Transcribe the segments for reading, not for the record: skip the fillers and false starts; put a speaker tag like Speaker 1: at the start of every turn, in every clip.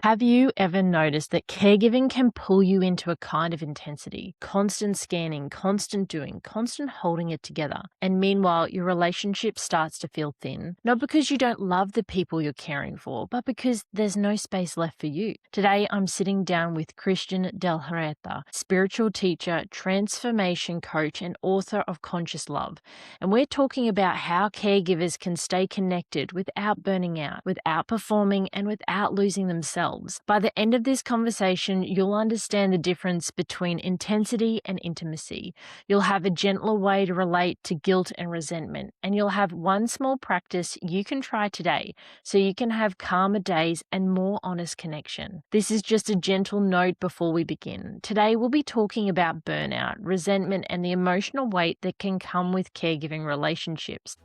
Speaker 1: Have you ever noticed that caregiving can pull you into a kind of intensity? Constant scanning, constant doing, constant holding it together. And meanwhile, your relationship starts to feel thin, not because you don't love the people you're caring for, but because there's no space left for you. Today, I'm sitting down with Christian De La Huerta, spiritual teacher, transformation coach, and author of Conscious Love. And we're talking about how caregivers can stay connected without burning out, without performing, and without losing themselves. By the end of this conversation, you'll understand the difference between intensity and intimacy. You'll have a gentler way to relate to guilt and resentment, and you'll have one small practice you can try today so you can have calmer days and more honest connection. This is just a gentle note before we begin. Today, we'll be talking about burnout, resentment, and the emotional weight that can come with caregiving relationships.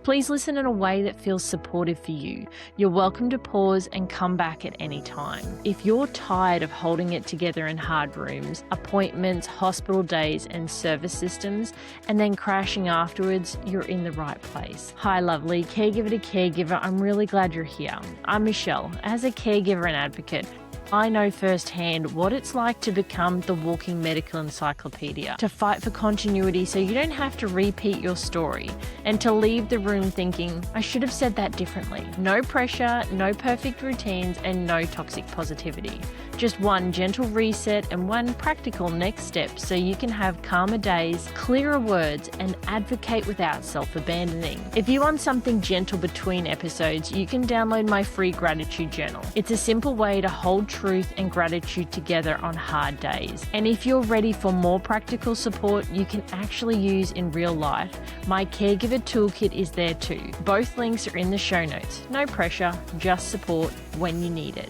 Speaker 1: Please listen in a way that feels supportive for you. You're welcome to pause and come back at any time. If you're tired of holding it together in hard rooms, appointments, hospital days, and service systems, and then crashing afterwards, you're in the right place. Hi, lovely. Caregiver to caregiver, I'm really glad you're here. I'm Michelle. As a caregiver and advocate, I know firsthand what it's like to become the walking medical encyclopedia, to fight for continuity so you don't have to repeat your story, and to leave the room thinking, I should have said that differently. No pressure, no perfect routines, and no toxic positivity. Just one gentle reset and one practical next step so you can have calmer days, clearer words, and advocate without self-abandoning. If you want something gentle between episodes, you can download my free gratitude journal. It's a simple way to hold truth and gratitude together on hard days. And if you're ready for more practical support you can actually use in real life, my caregiver toolkit is there too. Both links are in the show notes. No pressure, just support when you need it.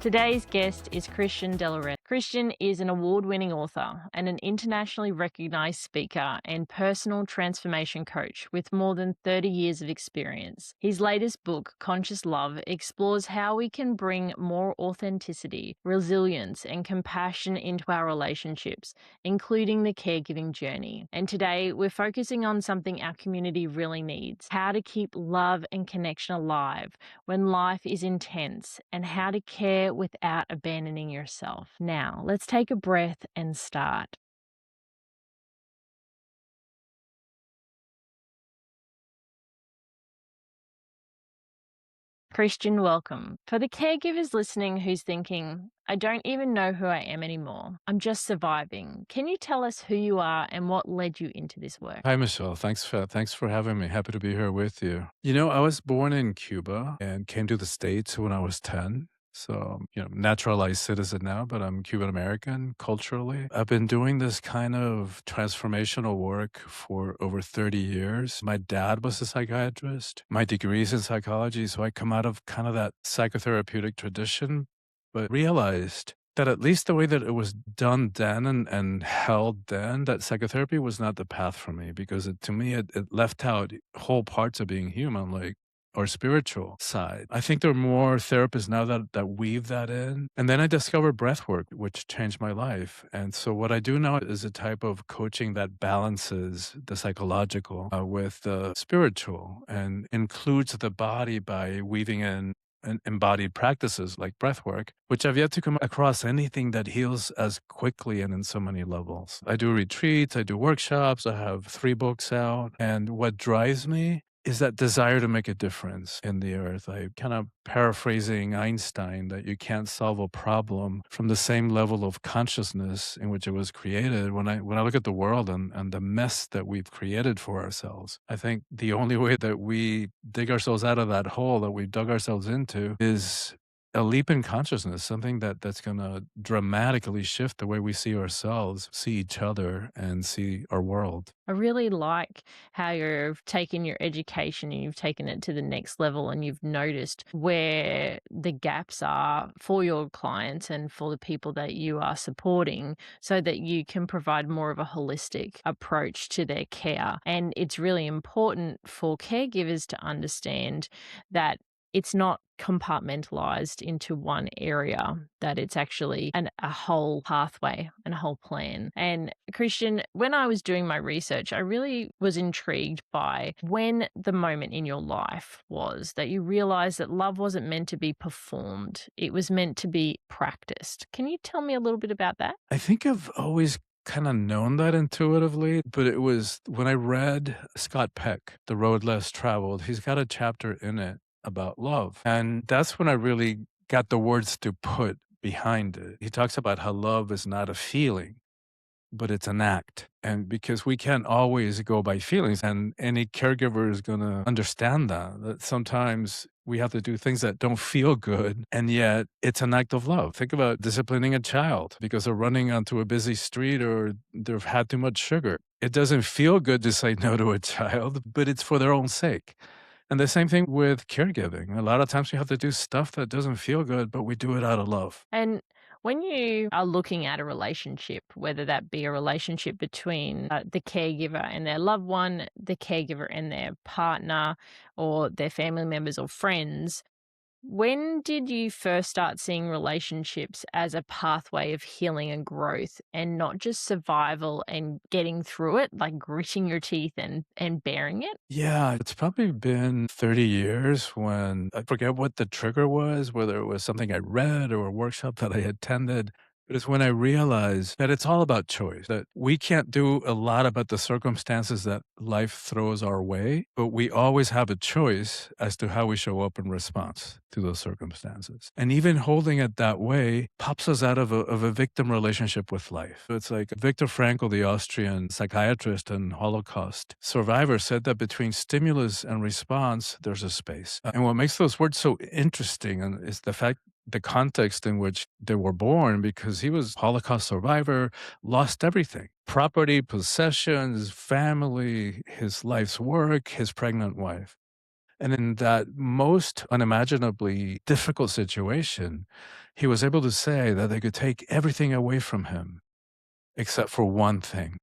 Speaker 1: Today's guest is Christian De La Huerta. Christian is an award-winning author and an internationally recognized speaker and personal transformation coach with more than 30 years of experience. His latest book, Conscious Love, explores how we can bring more authenticity, resilience, and compassion into our relationships, including the caregiving journey. And today, we're focusing on something our community really needs: how to keep love and connection alive when life is intense, and how to care without abandoning yourself. Now, let's take a breath and start. Christian, welcome. For the caregivers listening who's thinking, I don't even know who I am anymore, I'm just surviving, can you tell us who you are and what led you into this work?
Speaker 2: Hi, Michelle. Thanks for having me. Happy to be here with you. I was born in Cuba and came to the States when I was 10. So, naturalized citizen now, but I'm Cuban American culturally. I've been doing this kind of transformational work for over 30 years. My dad was a psychiatrist. My degree is in psychology, so I come out of kind of that psychotherapeutic tradition, but realized that at least the way that it was done then and held then, that psychotherapy was not the path for me because to me, it left out whole parts of being human, like or spiritual side. I think there are more therapists now that weave that in. And then I discovered breath work, which changed my life. And so what I do now is a type of coaching that balances the psychological with the spiritual and includes the body by weaving in and embodied practices like breath work, which I've yet to come across anything that heals as quickly and in so many levels. I do retreats, I do workshops, I have 3 books out. And what drives me is that desire to make a difference in the earth. I kind of paraphrasing Einstein that you can't solve a problem from the same level of consciousness in which it was created. When I look at the world and the mess that we've created for ourselves, I think the only way that we dig ourselves out of that hole that we dug ourselves into is a leap in consciousness, something that's gonna dramatically shift the way we see ourselves, see each other, and see our world.
Speaker 1: I really like how you've taken your education and you've taken it to the next level and you've noticed where the gaps are for your clients and for the people that you are supporting so that you can provide more of a holistic approach to their care. And it's really important for caregivers to understand that it's not compartmentalized into one area, that it's actually a whole pathway and a whole plan. And Christian, when I was doing my research, I really was intrigued by when the moment in your life was that you realized that love wasn't meant to be performed, it was meant to be practiced. Can you tell me a little bit about that?
Speaker 2: I think I've always kinda known that intuitively, but it was when I read Scott Peck, The Road Less Traveled. He's got a chapter in it about love, and that's when I really got the words to put behind it. He talks about how love is not a feeling, but it's an act. And because we can't always go by feelings, and any caregiver is going to understand that sometimes we have to do things that don't feel good, and yet it's an act of love. Think about disciplining a child because they're running onto a busy street or they've had too much sugar. It doesn't feel good to say no to a child, but it's for their own sake. And the same thing with caregiving. A lot of times we have to do stuff that doesn't feel good, but we do it out of love.
Speaker 1: And when you are looking at a relationship, whether that be a relationship between the caregiver and their loved one, the caregiver and their partner, or their family members or friends, when did you first start seeing relationships as a pathway of healing and growth and not just survival and getting through it, like gritting your teeth and bearing it?
Speaker 2: Yeah, it's probably been 30 years when I forget what the trigger was, whether it was something I read or a workshop that I attended. But it's when I realized that it's all about choice, that we can't do a lot about the circumstances that life throws our way, but we always have a choice as to how we show up in response to those circumstances. And even holding it that way pops us out of a victim relationship with life. So it's like Viktor Frankl, the Austrian psychiatrist and Holocaust survivor, said that between stimulus and response, there's a space. And what makes those words so interesting is the context in which they were born, because he was Holocaust survivor, lost everything: property, possessions, family, his life's work, his pregnant wife. And in that most unimaginably difficult situation, he was able to say that they could take everything away from him except for one thing: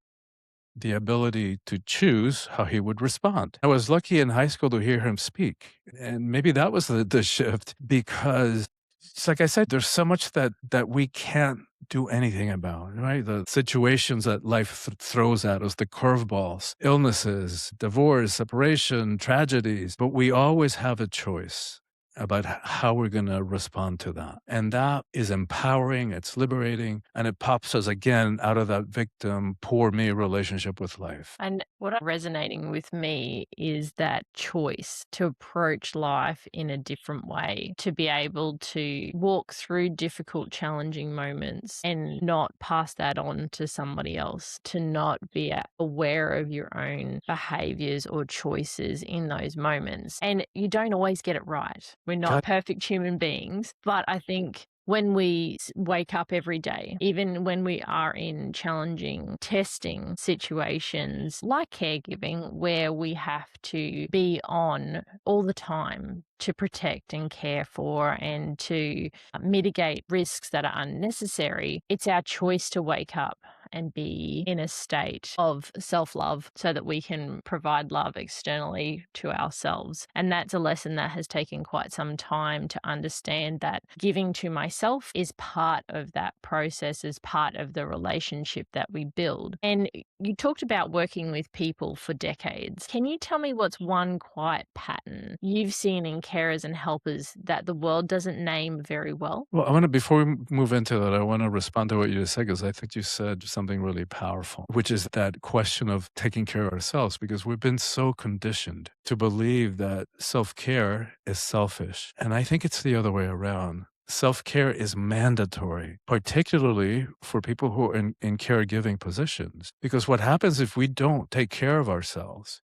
Speaker 2: the ability to choose how he would respond. I was lucky in high school to hear him speak. And maybe that was the shift, because it's like I said, there's so much that we can't do anything about, right? The situations that life throws at us, the curveballs, illnesses, divorce, separation, tragedies, but we always have a choice about how we're going to respond to that. And that is empowering, it's liberating, and it pops us again out of that victim, poor me relationship with life.
Speaker 1: And what resonating with me is that choice to approach life in a different way, to be able to walk through difficult, challenging moments and not pass that on to somebody else, to not be aware of your own behaviors or choices in those moments. And you don't always get it right. We're not
Speaker 2: God,
Speaker 1: perfect human beings, but I think when we wake up every day, even when we are in challenging testing situations like caregiving, where we have to be on all the time to protect and care for and to mitigate risks that are unnecessary, it's our choice to wake up and be in a state of self-love so that we can provide love externally to ourselves. And that's a lesson that has taken quite some time to understand, that giving to myself is part of that process, is part of the relationship that we build. And you talked about working with people for decades. Can you tell me what's one quiet pattern you've seen in carers and helpers that the world doesn't name very well?
Speaker 2: well, before we move into that, I want to respond to what you just said, because I think you said something really powerful, which is that question of taking care of ourselves, because we've been so conditioned to believe that self-care is selfish. And I think it's the other way around. Self-care is mandatory, particularly for people who are in caregiving positions. Because what happens if we don't take care of ourselves?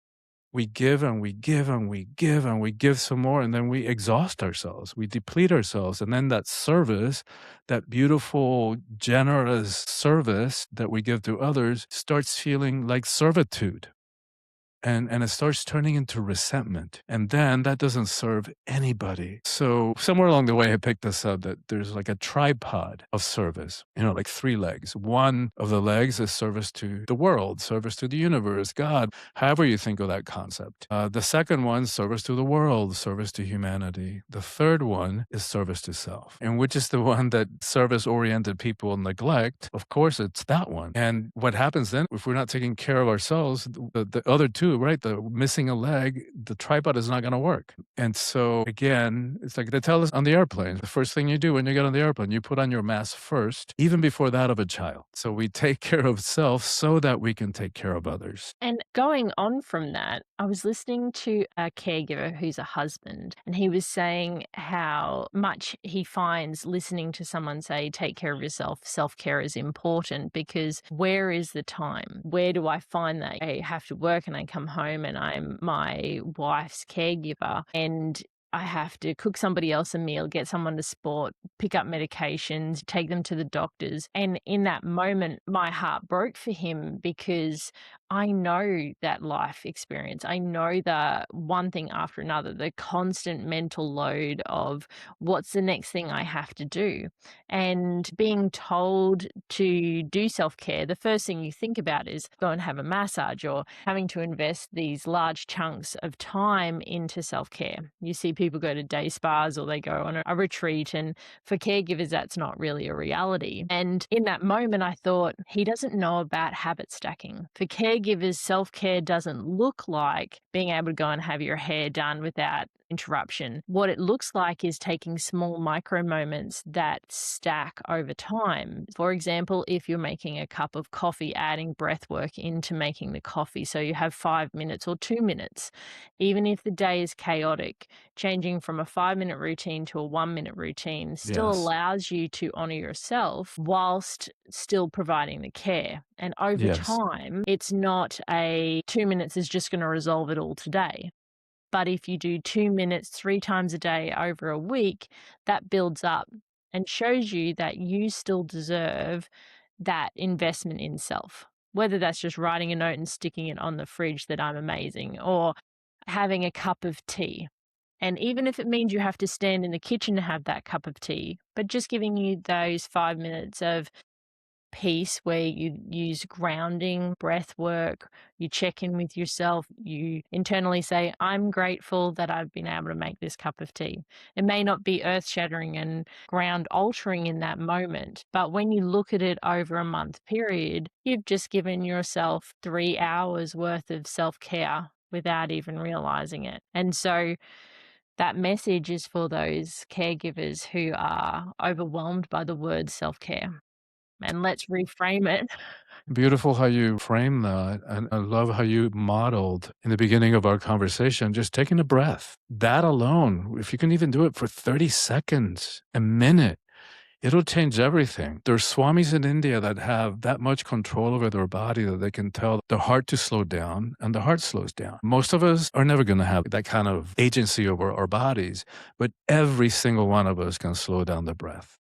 Speaker 2: We give and we give and we give and we give some more, and then we exhaust ourselves. We deplete ourselves. And then that service, that beautiful, generous service that we give to others starts feeling like servitude. And it starts turning into resentment. And then that doesn't serve anybody. So somewhere along the way, I picked this up that there's like a tripod of service, like 3 legs. One of the legs is service to the world, service to the universe, God, however you think of that concept. The second one, service to the world, service to humanity. The third one is service to self. And which is the one that service-oriented people neglect? Of course, it's that one. And what happens then, if we're not taking care of ourselves, the other two, right? The missing a leg, the tripod is not going to work. And so again, it's like they tell us on the airplane, the first thing you do when you get on the airplane, you put on your mask first, even before that of a child. So we take care of self so that we can take care of others.
Speaker 1: And going on from that, I was listening to a caregiver who's a husband, and he was saying how much he finds listening to someone say, take care of yourself, self-care is important, because where is the time? Where do I find that? I have to work and I come home and I'm my wife's caregiver, and I have to cook somebody else a meal, get someone to sport, pick up medications, take them to the doctors. And in that moment, my heart broke for him, because I know that life experience. I know the one thing after another, the constant mental load of what's the next thing I have to do. And being told to do self-care, the first thing you think about is go and have a massage, or having to invest these large chunks of time into self-care. You see people go to day spas or they go on a retreat, and for caregivers, that's not really a reality. And in that moment, I thought, he doesn't know about habit stacking. For caregivers, self-care doesn't look like being able to go and have your hair done without interruption. What it looks like is taking small micro moments that stack over time. For example, if you're making a cup of coffee, adding breath work into making the coffee, so you have 5 minutes or 2 minutes. Even if the day is chaotic, changing from a 5-minute routine to a 1-minute routine still
Speaker 2: Yes.
Speaker 1: allows you to honor yourself whilst still providing the care. And over
Speaker 2: Yes.
Speaker 1: time, it's not a 2 minutes is just going to resolve it all today. But if you do 2 minutes 3 times a day over a week, that builds up and shows you that you still deserve that investment in self. Whether that's just writing a note and sticking it on the fridge that I'm amazing, or having a cup of tea. And even if it means you have to stand in the kitchen to have that cup of tea, but just giving you those 5 minutes of peace where you use grounding, breath work, you check in with yourself, you internally say, I'm grateful that I've been able to make this cup of tea. It may not be earth shattering and ground altering in that moment, but when you look at it over a month period, you've just given yourself 3 hours worth of self-care without even realizing it. And so that message is for those caregivers who are overwhelmed by the word self-care. And let's reframe it.
Speaker 2: Beautiful how you frame that. And I love how you modeled in the beginning of our conversation, just taking a breath. That alone, if you can even do it for 30 seconds, a minute, it'll change everything. There's swamis in India that have that much control over their body that they can tell the heart to slow down, and the heart slows down. Most of us are never going to have that kind of agency over our bodies, but every single one of us can slow down the breath.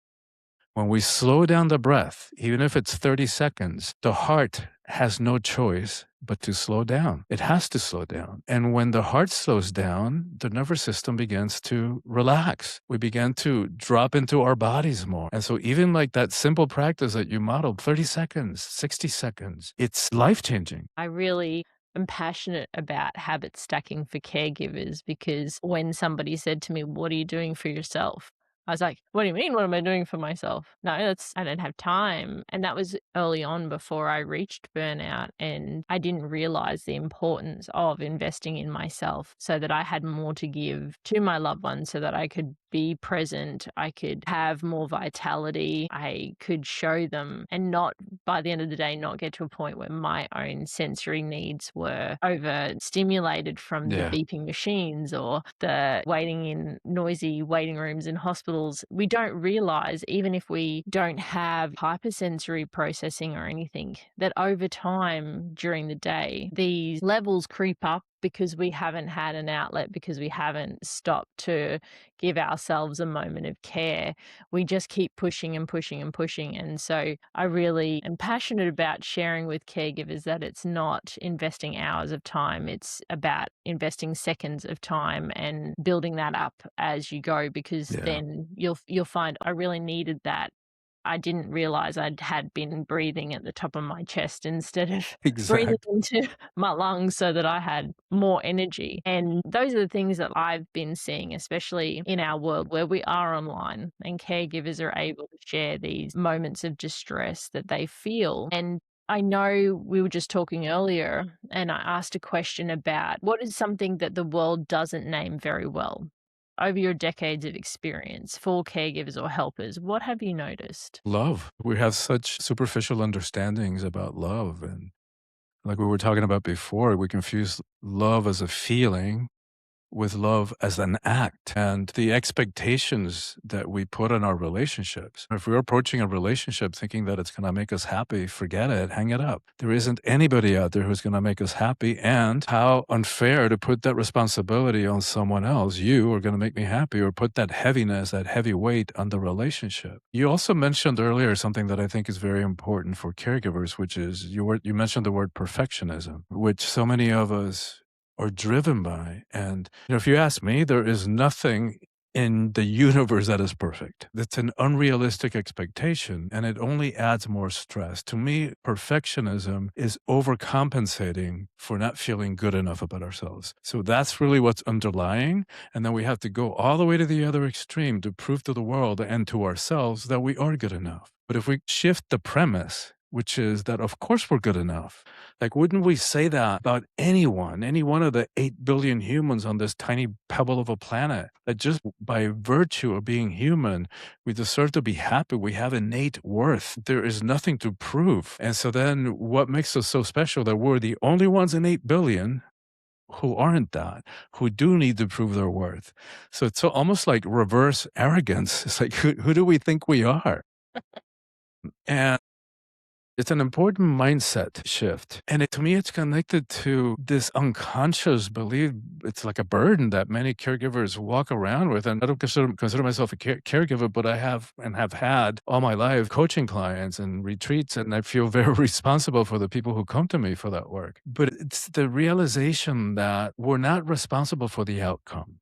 Speaker 2: When we slow down the breath, even if it's 30 seconds, the heart has no choice but to slow down. It has to slow down. And when the heart slows down, the nervous system begins to relax. We begin to drop into our bodies more. And so even like that simple practice that you modeled, 30 seconds, 60 seconds, it's life-changing.
Speaker 1: I really am passionate about habit stacking for caregivers, because when somebody said to me, what are you doing for yourself? I was like, what do you mean? What am I doing for myself? No, I don't have time. And that was early on before I reached burnout. And I didn't realize the importance of investing in myself so that I had more to give to my loved ones, so that I could be present, I could have more vitality, I could show them, and not, by the end of the day, not get to a point where my own sensory needs were overstimulated from the
Speaker 2: Yeah.
Speaker 1: beeping machines or the waiting in noisy waiting rooms in hospitals. We don't realize, even if we don't have hypersensory processing or anything, that over time during the day, these levels creep up because we haven't had an outlet, because we haven't stopped to give ourselves a moment of care. We just keep pushing and pushing and pushing. And so I really am passionate about sharing with caregivers that it's not investing hours of time. It's about investing seconds of time and building that up as you go, because
Speaker 2: Yeah,
Speaker 1: then you'll find I really needed that. I didn't realize had been breathing at the top of my chest instead of breathing
Speaker 2: exactly.
Speaker 1: into my lungs so that I had more energy. And those are the things that I've been seeing, especially in our world where we are online and caregivers are able to share these moments of distress that they feel. And I know we were just talking earlier, and I asked a question about what is something that the world doesn't name very well. Over your decades of experience for caregivers or helpers, what have you noticed?
Speaker 2: Love. We have such superficial understandings about love. And like we were talking about before, we confuse love as a feeling with love as an act and the expectations that we put on our relationships. If we're approaching a relationship thinking that it's going to make us happy, forget it, hang it up. There isn't anybody out there who's going to make us happy. And how unfair to put that responsibility on someone else. You are going to make me happy, or put that heaviness, that heavy weight on the relationship. You also mentioned earlier something that I think is very important for caregivers, which is you mentioned the word perfectionism, which so many of us are driven by. And if you ask me, there is nothing in the universe that is perfect. That's an unrealistic expectation, and it only adds more stress. To me, perfectionism is overcompensating for not feeling good enough about ourselves. So that's really what's underlying. And then we have to go all the way to the other extreme to prove to the world and to ourselves that we are good enough. But if we shift the premise, which is that of course we're good enough. Like, wouldn't we say that about anyone, any one of the 8 billion humans on this tiny pebble of a planet? That just by virtue of being human, we deserve to be happy. We have innate worth. There is nothing to prove. And so then what makes us so special that we're the only ones in 8 billion who aren't that, who do need to prove their worth? So it's almost like reverse arrogance. It's like, who do we think we are? And it's an important mindset shift. And to me, it's connected to this unconscious belief. It's like a burden that many caregivers walk around with. And I don't consider myself a caregiver, but I have and have had all my life coaching clients and retreats. And I feel very responsible for the people who come to me for that work. But it's the realization that we're not responsible for the outcome.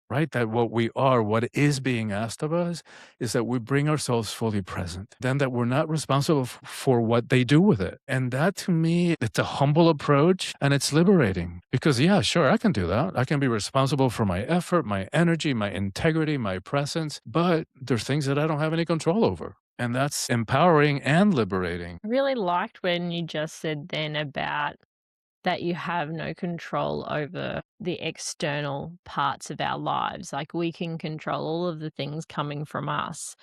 Speaker 2: Right? That what is being asked of us is that we bring ourselves fully present. Then that we're not responsible for what they do with it. And that to me, it's a humble approach and it's liberating because yeah, sure, I can do that. I can be responsible for my effort, my energy, my integrity, my presence, but there's things that I don't have any control over. And that's empowering and liberating.
Speaker 1: I really liked when you just said then about that you have no control over the external parts of our lives. Like we can control all of the things coming from us,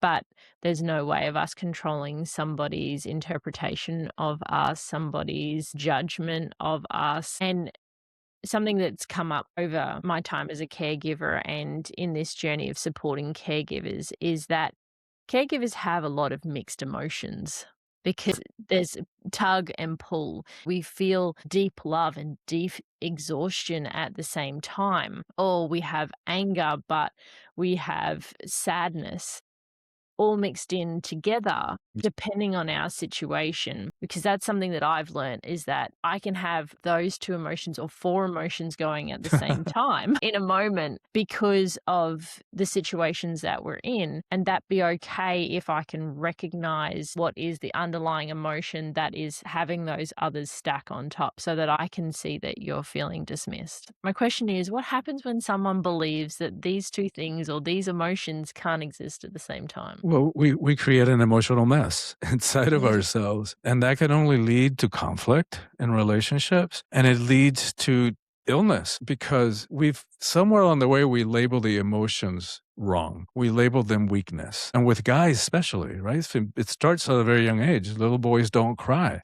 Speaker 1: but there's no way of us controlling somebody's interpretation of us, somebody's judgment of us. And something that's come up over my time as a caregiver and in this journey of supporting caregivers is that caregivers have a lot of mixed emotions because there's tug and pull. We feel deep love and deep exhaustion at the same time. Or we have anger, but we have sadness all mixed in together depending on our situation, because that's something that I've learned is that I can have those two emotions or four emotions going at the same time in a moment because of the situations that we're in, and that be okay if I can recognize what is the underlying emotion that is having those others stack on top so that I can see that you're feeling dismissed. My question is, what happens when someone believes that these two things or these emotions can't exist at the same time?
Speaker 2: Well, we create an emotional mess inside of ourselves, and that can only lead to conflict in relationships, and it leads to illness because we've somewhere along the way we label the emotions wrong. We label them weakness. And with guys especially, right? So it starts at a very young age. Little boys don't cry.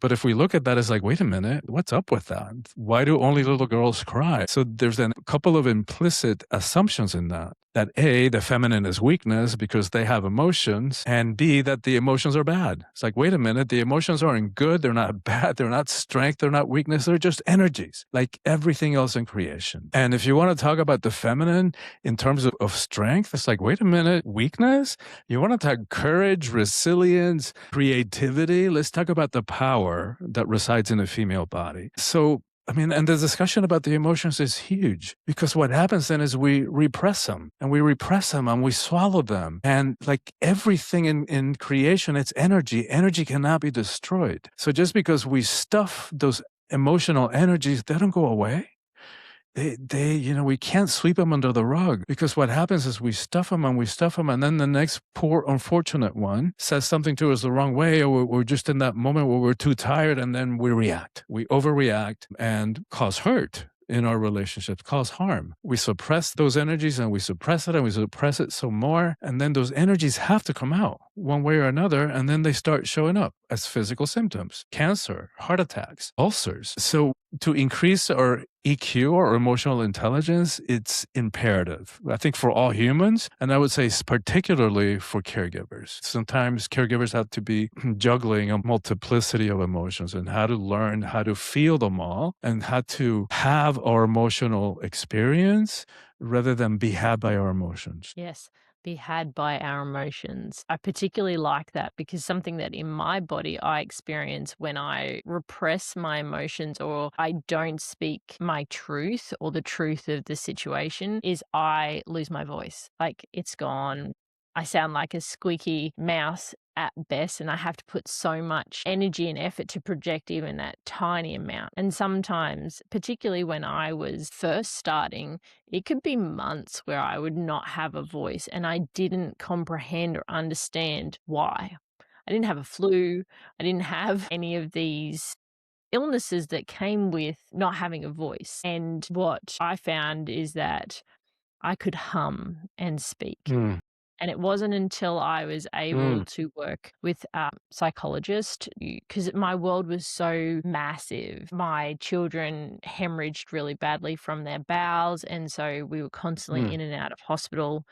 Speaker 2: But if we look at that as like, wait a minute, what's up with that? Why do only little girls cry? So there's a couple of implicit assumptions in that. That A, the feminine is weakness because they have emotions, and B, that the emotions are bad. It's like, wait a minute, the emotions aren't good, they're not bad, they're not strength, they're not weakness, they're just energies, like everything else in creation. And if you want to talk about the feminine in terms of strength, it's like, wait a minute, weakness? You want to talk courage, resilience, creativity? Let's talk about the power that resides in a female body. So I mean, and the discussion about the emotions is huge because what happens then is we repress them and we repress them and we swallow them. And like everything in creation, it's energy. Energy cannot be destroyed. So just because we stuff those emotional energies, they don't go away. We can't sweep them under the rug because what happens is we stuff them and we stuff them, and then the next poor, unfortunate one says something to us the wrong way, or we're just in that moment where we're too tired, and then we react. We overreact and cause hurt in our relationships, cause harm. We suppress those energies and we suppress it and we suppress it some more. And then those energies have to come out one way or another. And then they start showing up as physical symptoms, cancer, heart attacks, ulcers. So to increase our EQ or emotional intelligence, it's imperative, I think, for all humans. And I would say particularly for caregivers. Sometimes caregivers have to be juggling a multiplicity of emotions and how to learn how to feel them all and how to have our emotional experience rather than be had by our emotions.
Speaker 1: Yes, be had by our emotions. I particularly like that because something that in my body I experience when I repress my emotions or I don't speak my truth or the truth of the situation is I lose my voice. Like it's gone. I sound like a squeaky mouse at best, and I have to put so much energy and effort to project even that tiny amount. And sometimes, particularly when I was first starting, it could be months where I would not have a voice and I didn't comprehend or understand why. I didn't have a flu. I didn't have any of these illnesses that came with not having a voice. And what I found is that I could hum and speak.
Speaker 2: Mm,
Speaker 1: And it wasn't until I was able
Speaker 2: mm,
Speaker 1: to work with a psychologist, because my world was so massive. My children hemorrhaged really badly from their bowels, and so we were constantly
Speaker 2: mm,
Speaker 1: in and out of hospital.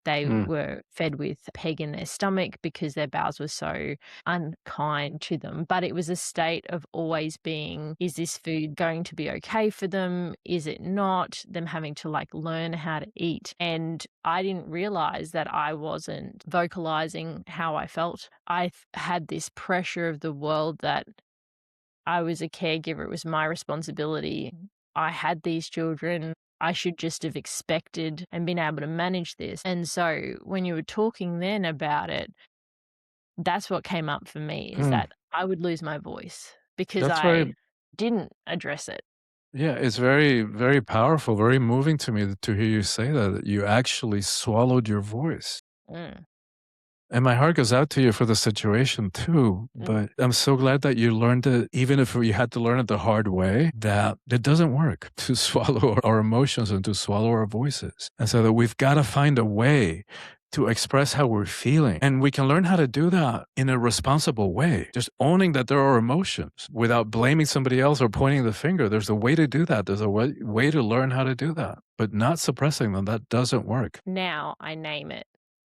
Speaker 1: They
Speaker 2: mm.
Speaker 1: were fed with peg in their stomach because their bowels were so unkind to them. But it was a state of always being, is this food going to be okay for them? Is it not? Them having to like learn how to eat. And I didn't realize that I wasn't vocalizing how I felt. I had this pressure of the world that I was a caregiver. It was my responsibility. I had these children. I should just have expected and been able to manage this. And so when you were talking then about it, that's what came up for me is
Speaker 2: Mm.
Speaker 1: that I would lose my voice because
Speaker 2: That's
Speaker 1: I
Speaker 2: very,
Speaker 1: didn't address it.
Speaker 2: yeah, it's very, very powerful, very moving to me to hear you say that you actually swallowed your voice.
Speaker 1: Mm,
Speaker 2: And my heart goes out to you for the situation too.
Speaker 1: mm.
Speaker 2: But I'm so glad that you learned it, even if you had to learn it the hard way, that it doesn't work to swallow our emotions and to swallow our voices. And so that we've got to find a way to express how we're feeling. And we can learn how to do that in a responsible way, just owning that there are emotions without blaming somebody else or pointing the finger. There's a way to do that. There's a way to learn how to do that, but not suppressing them. That doesn't work.
Speaker 1: Now I name it.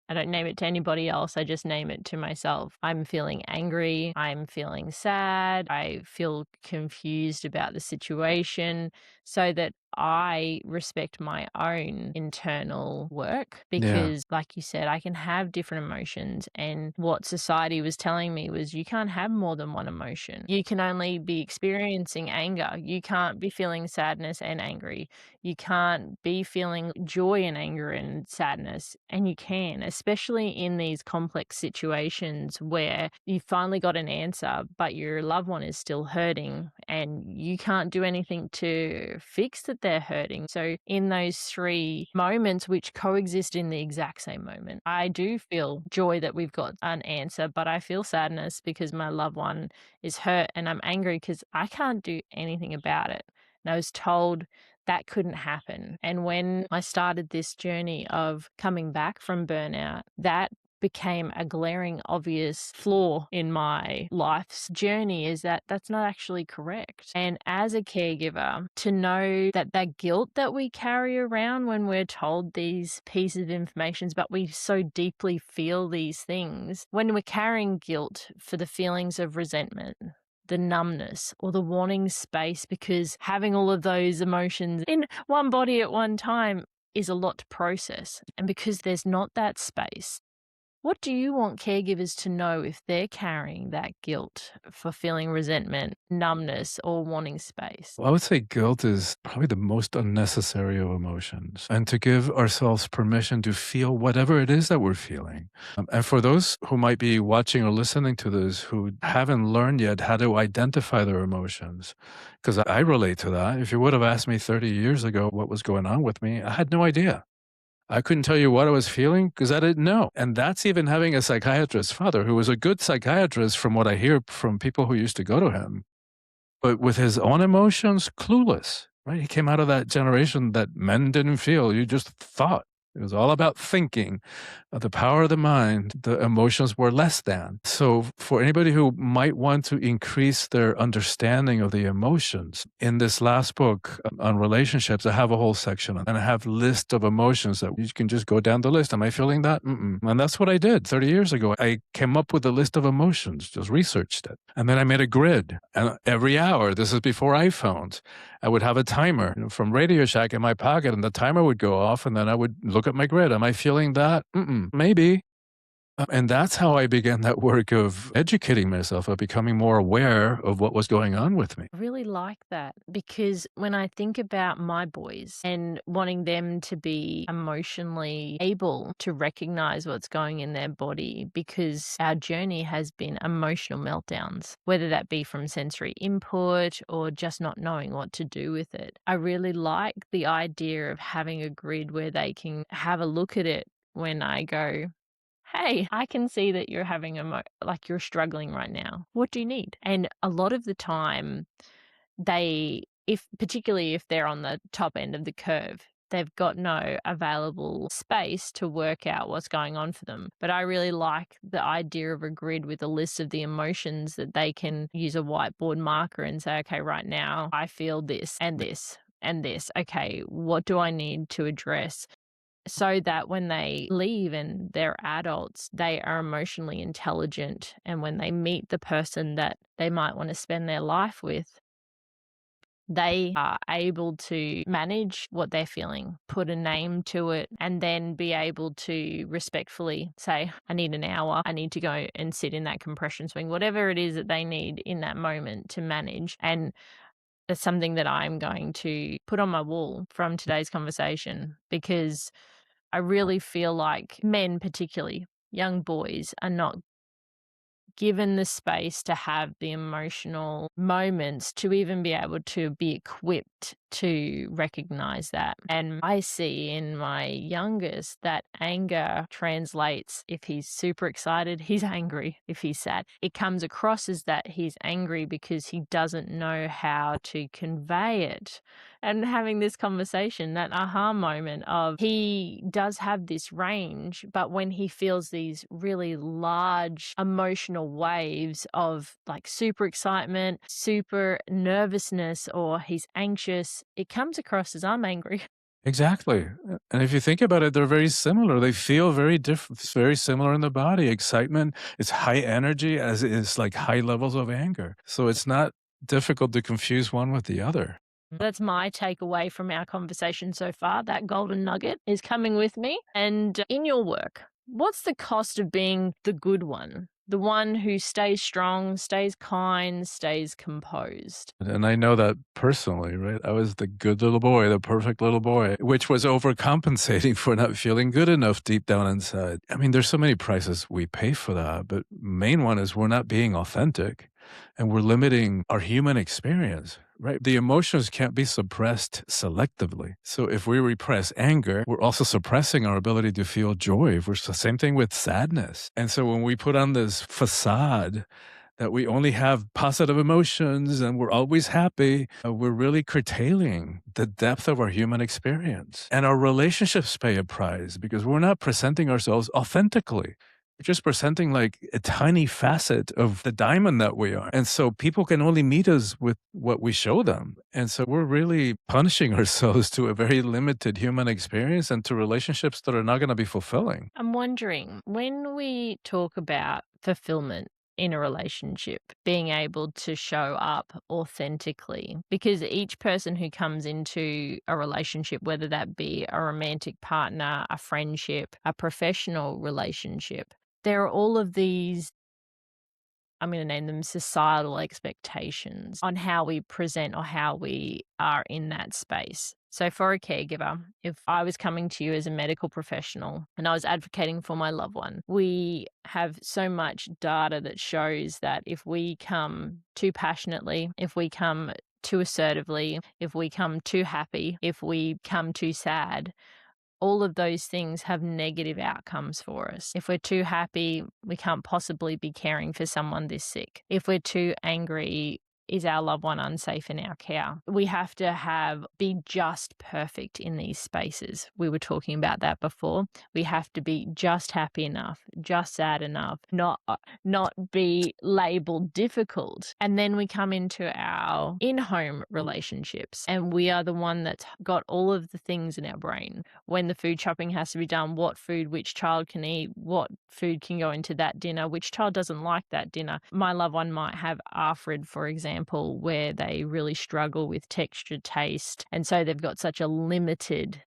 Speaker 1: I don't name it to anybody else. I just name it to myself. I'm feeling angry. I'm feeling sad. I feel confused about the situation so that I respect my own internal work
Speaker 2: Yeah.
Speaker 1: because, like you said, I can have different emotions. And what society was telling me was you can't have more than one emotion. You can only be experiencing anger. You can't be feeling sadness and angry. You can't be feeling joy and anger and sadness, and you can, especially in these complex situations where you finally got an answer, but your loved one is still hurting and you can't do anything to fix that they're hurting. So, in those three moments, which coexist in the exact same moment, I do feel joy that we've got an answer, but I feel sadness because my loved one is hurt, and I'm angry because I can't do anything about it. And I was told that couldn't happen. And when I started this journey of coming back from burnout, that became a glaring obvious flaw in my life's journey, is that that's not actually correct. And as a caregiver, to know that that guilt that we carry around when we're told these pieces of information, but we so deeply feel these things, when we're carrying guilt for the feelings of resentment, the numbness, or the wanting space, because having all of those emotions in one body at one time is a lot to process. And because there's not that space, what do you want caregivers to know if they're carrying that guilt for feeling resentment, numbness, or wanting space?
Speaker 2: Well, I would say guilt is probably the most unnecessary of emotions, and to give ourselves permission to feel whatever it is that we're feeling. And for those who might be watching or listening to this who haven't learned yet how to identify their emotions, because I relate to that. If you would have asked me 30 years ago what was going on with me, I had no idea. I couldn't tell you what I was feeling because I didn't know. And that's even having a psychiatrist father who was a good psychiatrist from what I hear from people who used to go to him, but with his own emotions, clueless, right? He came out of that generation that men didn't feel, you just thought. It was all about thinking, the power of the mind. The emotions were less than. So for anybody who might want to increase their understanding of the emotions, in this last book on relationships, I have a whole section on it, and I have list of emotions that you can just go down the list. Am I feeling that? Mm-mm. And that's what I did 30 years ago. I came up with a list of emotions, just researched it. And then I made a grid. And every hour, this is before iPhones, I would have a timer from Radio Shack in my pocket, and the timer would go off, and then I would look at my grid. Am I feeling that? Mm-mm, maybe. And that's how I began that work of educating myself, of becoming more aware of what was going on with me.
Speaker 1: I really like that, because when I think about my boys and wanting them to be emotionally able to recognize what's going in their body, because our journey has been emotional meltdowns, whether that be from sensory input or just not knowing what to do with it. I really like the idea of having a grid where they can have a look at it when I go, hey, I can see that you're having like you're struggling right now. What do you need? And a lot of the time, particularly if they're on the top end of the curve, they've got no available space to work out what's going on for them. But I really like the idea of a grid with a list of the emotions that they can use a whiteboard marker and say, okay, right now I feel this and this and this. Okay, what do I need to address? So that when they leave and they're adults, they are emotionally intelligent. And when they meet the person that they might want to spend their life with, they are able to manage what they're feeling, put a name to it, and then be able to respectfully say, I need an hour, I need to go and sit in that compression swing, whatever it is that they need in that moment to manage. And that's something that I'm going to put on my wall from today's conversation, because I really feel like men, particularly young boys, are not given the space to have the emotional moments to even be able to be equipped to recognize that. And I see in my youngest that anger translates. If he's super excited, he's angry. If he's sad, it comes across as that he's angry because he doesn't know how to convey it. And having this conversation, that aha moment of he does have this range, but when he feels these really large emotional waves of like super excitement, super nervousness, or he's anxious, it comes across as I'm angry.
Speaker 2: Exactly. And if you think about it, they're very similar. They feel very different, very similar in the body. Excitement is high energy, as is like high levels of anger. So it's not difficult to confuse one with the other.
Speaker 1: That's my takeaway from our conversation so far. That golden nugget is coming with me. And in your work, what's the cost of being the good one? The one who stays strong, stays kind, stays composed.
Speaker 2: And I know that personally, right? I was the good little boy, the perfect little boy, which was overcompensating for not feeling good enough deep down inside. I mean, there's so many prices we pay for that, but main one is we're not being authentic and we're limiting our human experience. Right? The emotions can't be suppressed selectively. So if we repress anger, we're also suppressing our ability to feel joy. We're the same thing with sadness. And so when we put on this facade that we only have positive emotions and we're always happy, we're really curtailing the depth of our human experience. And our relationships pay a price because we're not presenting ourselves authentically. We're just presenting like a tiny facet of the diamond that we are. And so people can only meet us with what we show them. And so we're really punishing ourselves to a very limited human experience and to relationships that are not going to be fulfilling.
Speaker 1: I'm wondering, when we talk about fulfillment in a relationship, being able to show up authentically, because each person who comes into a relationship, whether that be a romantic partner, a friendship, a professional relationship, there are all of these, I'm going to name them societal expectations on how we present or how we are in that space. So for a caregiver, if I was coming to you as a medical professional and I was advocating for my loved one, we have so much data that shows that if we come too passionately, if we come too assertively, if we come too happy, if we come too sad, all of those things have negative outcomes for us. If we're too happy, we can't possibly be caring for someone this sick. If we're too angry, is our loved one unsafe in our care? We have to be just perfect in these spaces. We were talking about that before. We have to be just happy enough, just sad enough, not be labeled difficult. And then we come into our in-home relationships, and we are the one that's got all of the things in our brain. When the food shopping has to be done, what food which child can eat, what food can go into that dinner, which child doesn't like that dinner. My loved one might have ARFID, for example, where they really struggle with texture, taste, and so they've got such a limited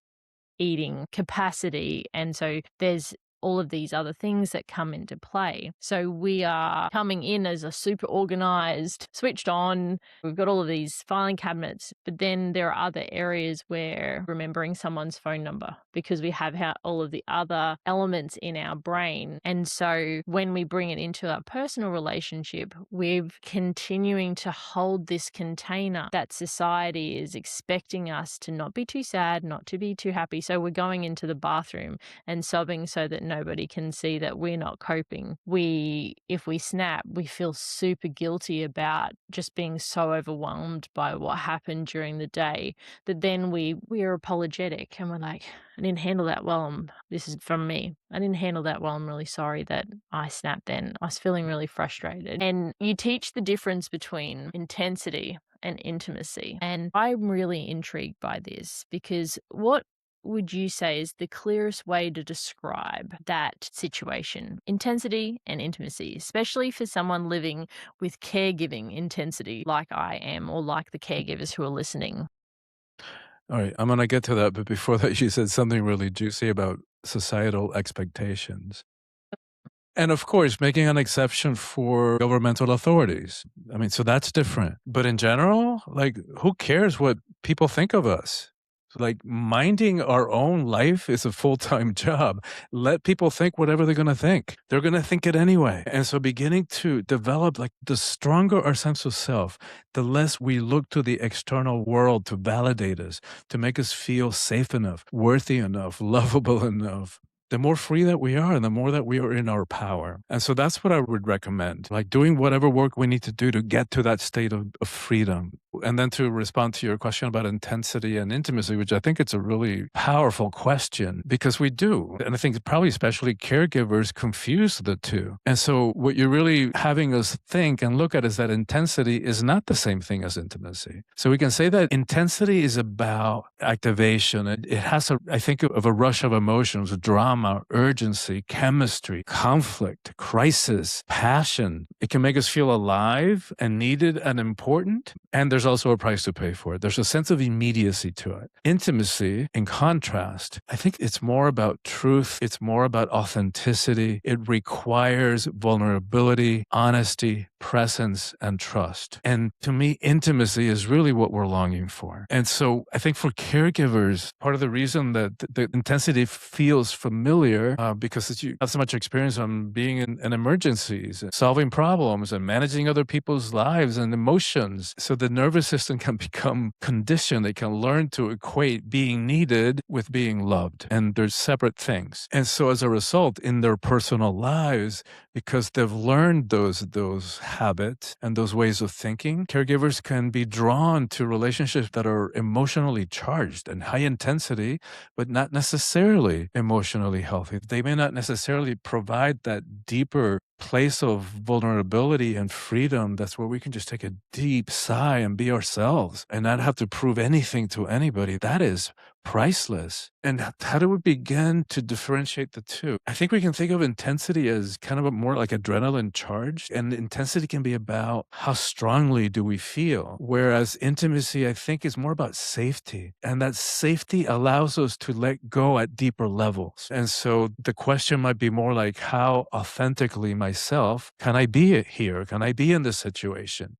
Speaker 1: eating capacity, and so there's all of these other things that come into play. So we are coming in as a super organized, switched on, we've got all of these filing cabinets, but then there are other areas where remembering someone's phone number, because we have all of the other elements in our brain. And so when we bring it into our personal relationship, we're continuing to hold this container that society is expecting us to not be too sad, not to be too happy. So we're going into the bathroom and sobbing so that nobody can see that we're not coping. If we snap, we feel super guilty about just being so overwhelmed by what happened during the day that then we are apologetic and we're like, I didn't handle that well. This is from me. I didn't handle that well. I'm really sorry that I snapped then. I was feeling really frustrated. And you teach the difference between intensity and intimacy. And I'm really intrigued by this, because what would you say is the clearest way to describe that situation, intensity and intimacy, especially for someone living with caregiving intensity like I am, or like the caregivers who are listening?
Speaker 2: All right, I'm going to get to that. But before that, you said something really juicy about societal expectations. And of course, making an exception for governmental authorities. I mean, so that's different. But in general, like, who cares what people think of us? Like, minding our own life is a full-time job. Let people think whatever they're going to think. They're going to think it anyway. And so beginning to develop, like, the stronger our sense of self, the less we look to the external world to validate us, to make us feel safe enough, worthy enough, lovable enough, the more free that we are and the more that we are in our power. And so that's what I would recommend, like doing whatever work we need to do to get to that state of freedom. And then to respond to your question about intensity and intimacy, which I think it's a really powerful question, because we do. And I think probably especially caregivers confuse the two. And so what you're really having us think and look at is that intensity is not the same thing as intimacy. So we can say that intensity is about activation. It has I think of a rush of emotions, drama, urgency, chemistry, conflict, crisis, passion. It can make us feel alive and needed and important. And there's also a price to pay for it. There's a sense of immediacy to it. Intimacy, in contrast, I think it's more about truth. It's more about authenticity. It requires vulnerability, honesty, presence, and trust. And to me, intimacy is really what we're longing for. And so I think for caregivers, part of the reason that the intensity feels familiar, because you have so much experience on being in emergencies, solving problems, and managing other people's lives and emotions. So the nervous nervous system can become conditioned. They can learn to equate being needed with being loved, and they're separate things. And so as a result, in their personal lives, because they've learned those habits and those ways of thinking, caregivers can be drawn to relationships that are emotionally charged and high intensity, but not necessarily emotionally healthy. They may not necessarily provide that deeper place of vulnerability and freedom. That's where we can just take a deep sigh and be ourselves and not have to prove anything to anybody. That is priceless. And how do we begin to differentiate the two? I think we can think of intensity as kind of a more like adrenaline charge, and intensity can be about how strongly do we feel, whereas intimacy, I think, is more about safety, and that safety allows us to let go at deeper levels. And so the question might be more like, how authentically myself can I be here? Can I be in this situation?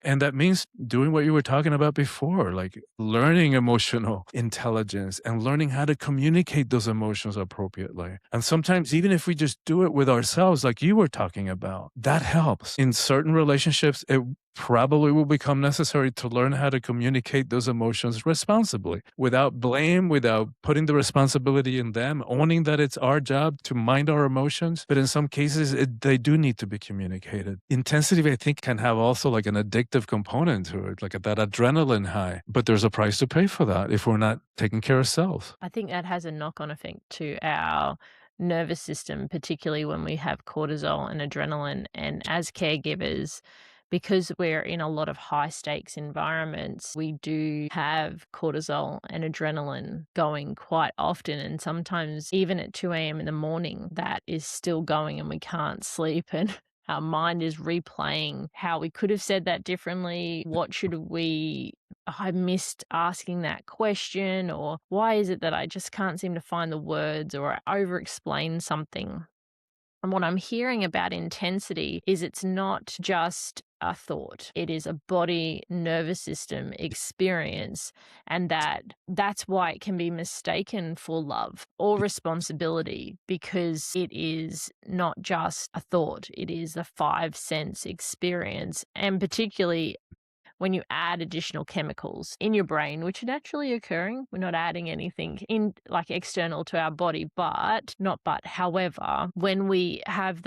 Speaker 2: And that means doing what you were talking about before, like learning emotional intelligence and learning how to communicate those emotions appropriately. And sometimes, even if we just do it with ourselves, like you were talking about, that helps. In certain relationships, it probably will become necessary to learn how to communicate those emotions responsibly, without blame, without putting the responsibility in them, owning that it's our job to mind our emotions. But in some cases, they do need to be communicated. Intensity, I think, can have also like an addictive component to it, like that adrenaline high. But there's a price to pay for that if we're not taking care of ourselves.
Speaker 1: I think that has a knock-on effect to our nervous system, particularly when we have cortisol and adrenaline. And as caregivers, because we're in a lot of high stakes environments, we do have cortisol and adrenaline going quite often. And sometimes even at 2 a.m. in the morning, that is still going and we can't sleep. And our mind is replaying how we could have said that differently. What should we? I missed asking that question, or why is it that I just can't seem to find the words, or I over explain something? And what I'm hearing about intensity is it's not just a thought. It is a body nervous system experience, and that's why it can be mistaken for love or responsibility, because it is not just a thought. It is a 5 sense experience, and particularly when you add additional chemicals in your brain, which are naturally occurring. We're not adding anything in like external to our body, however, when we have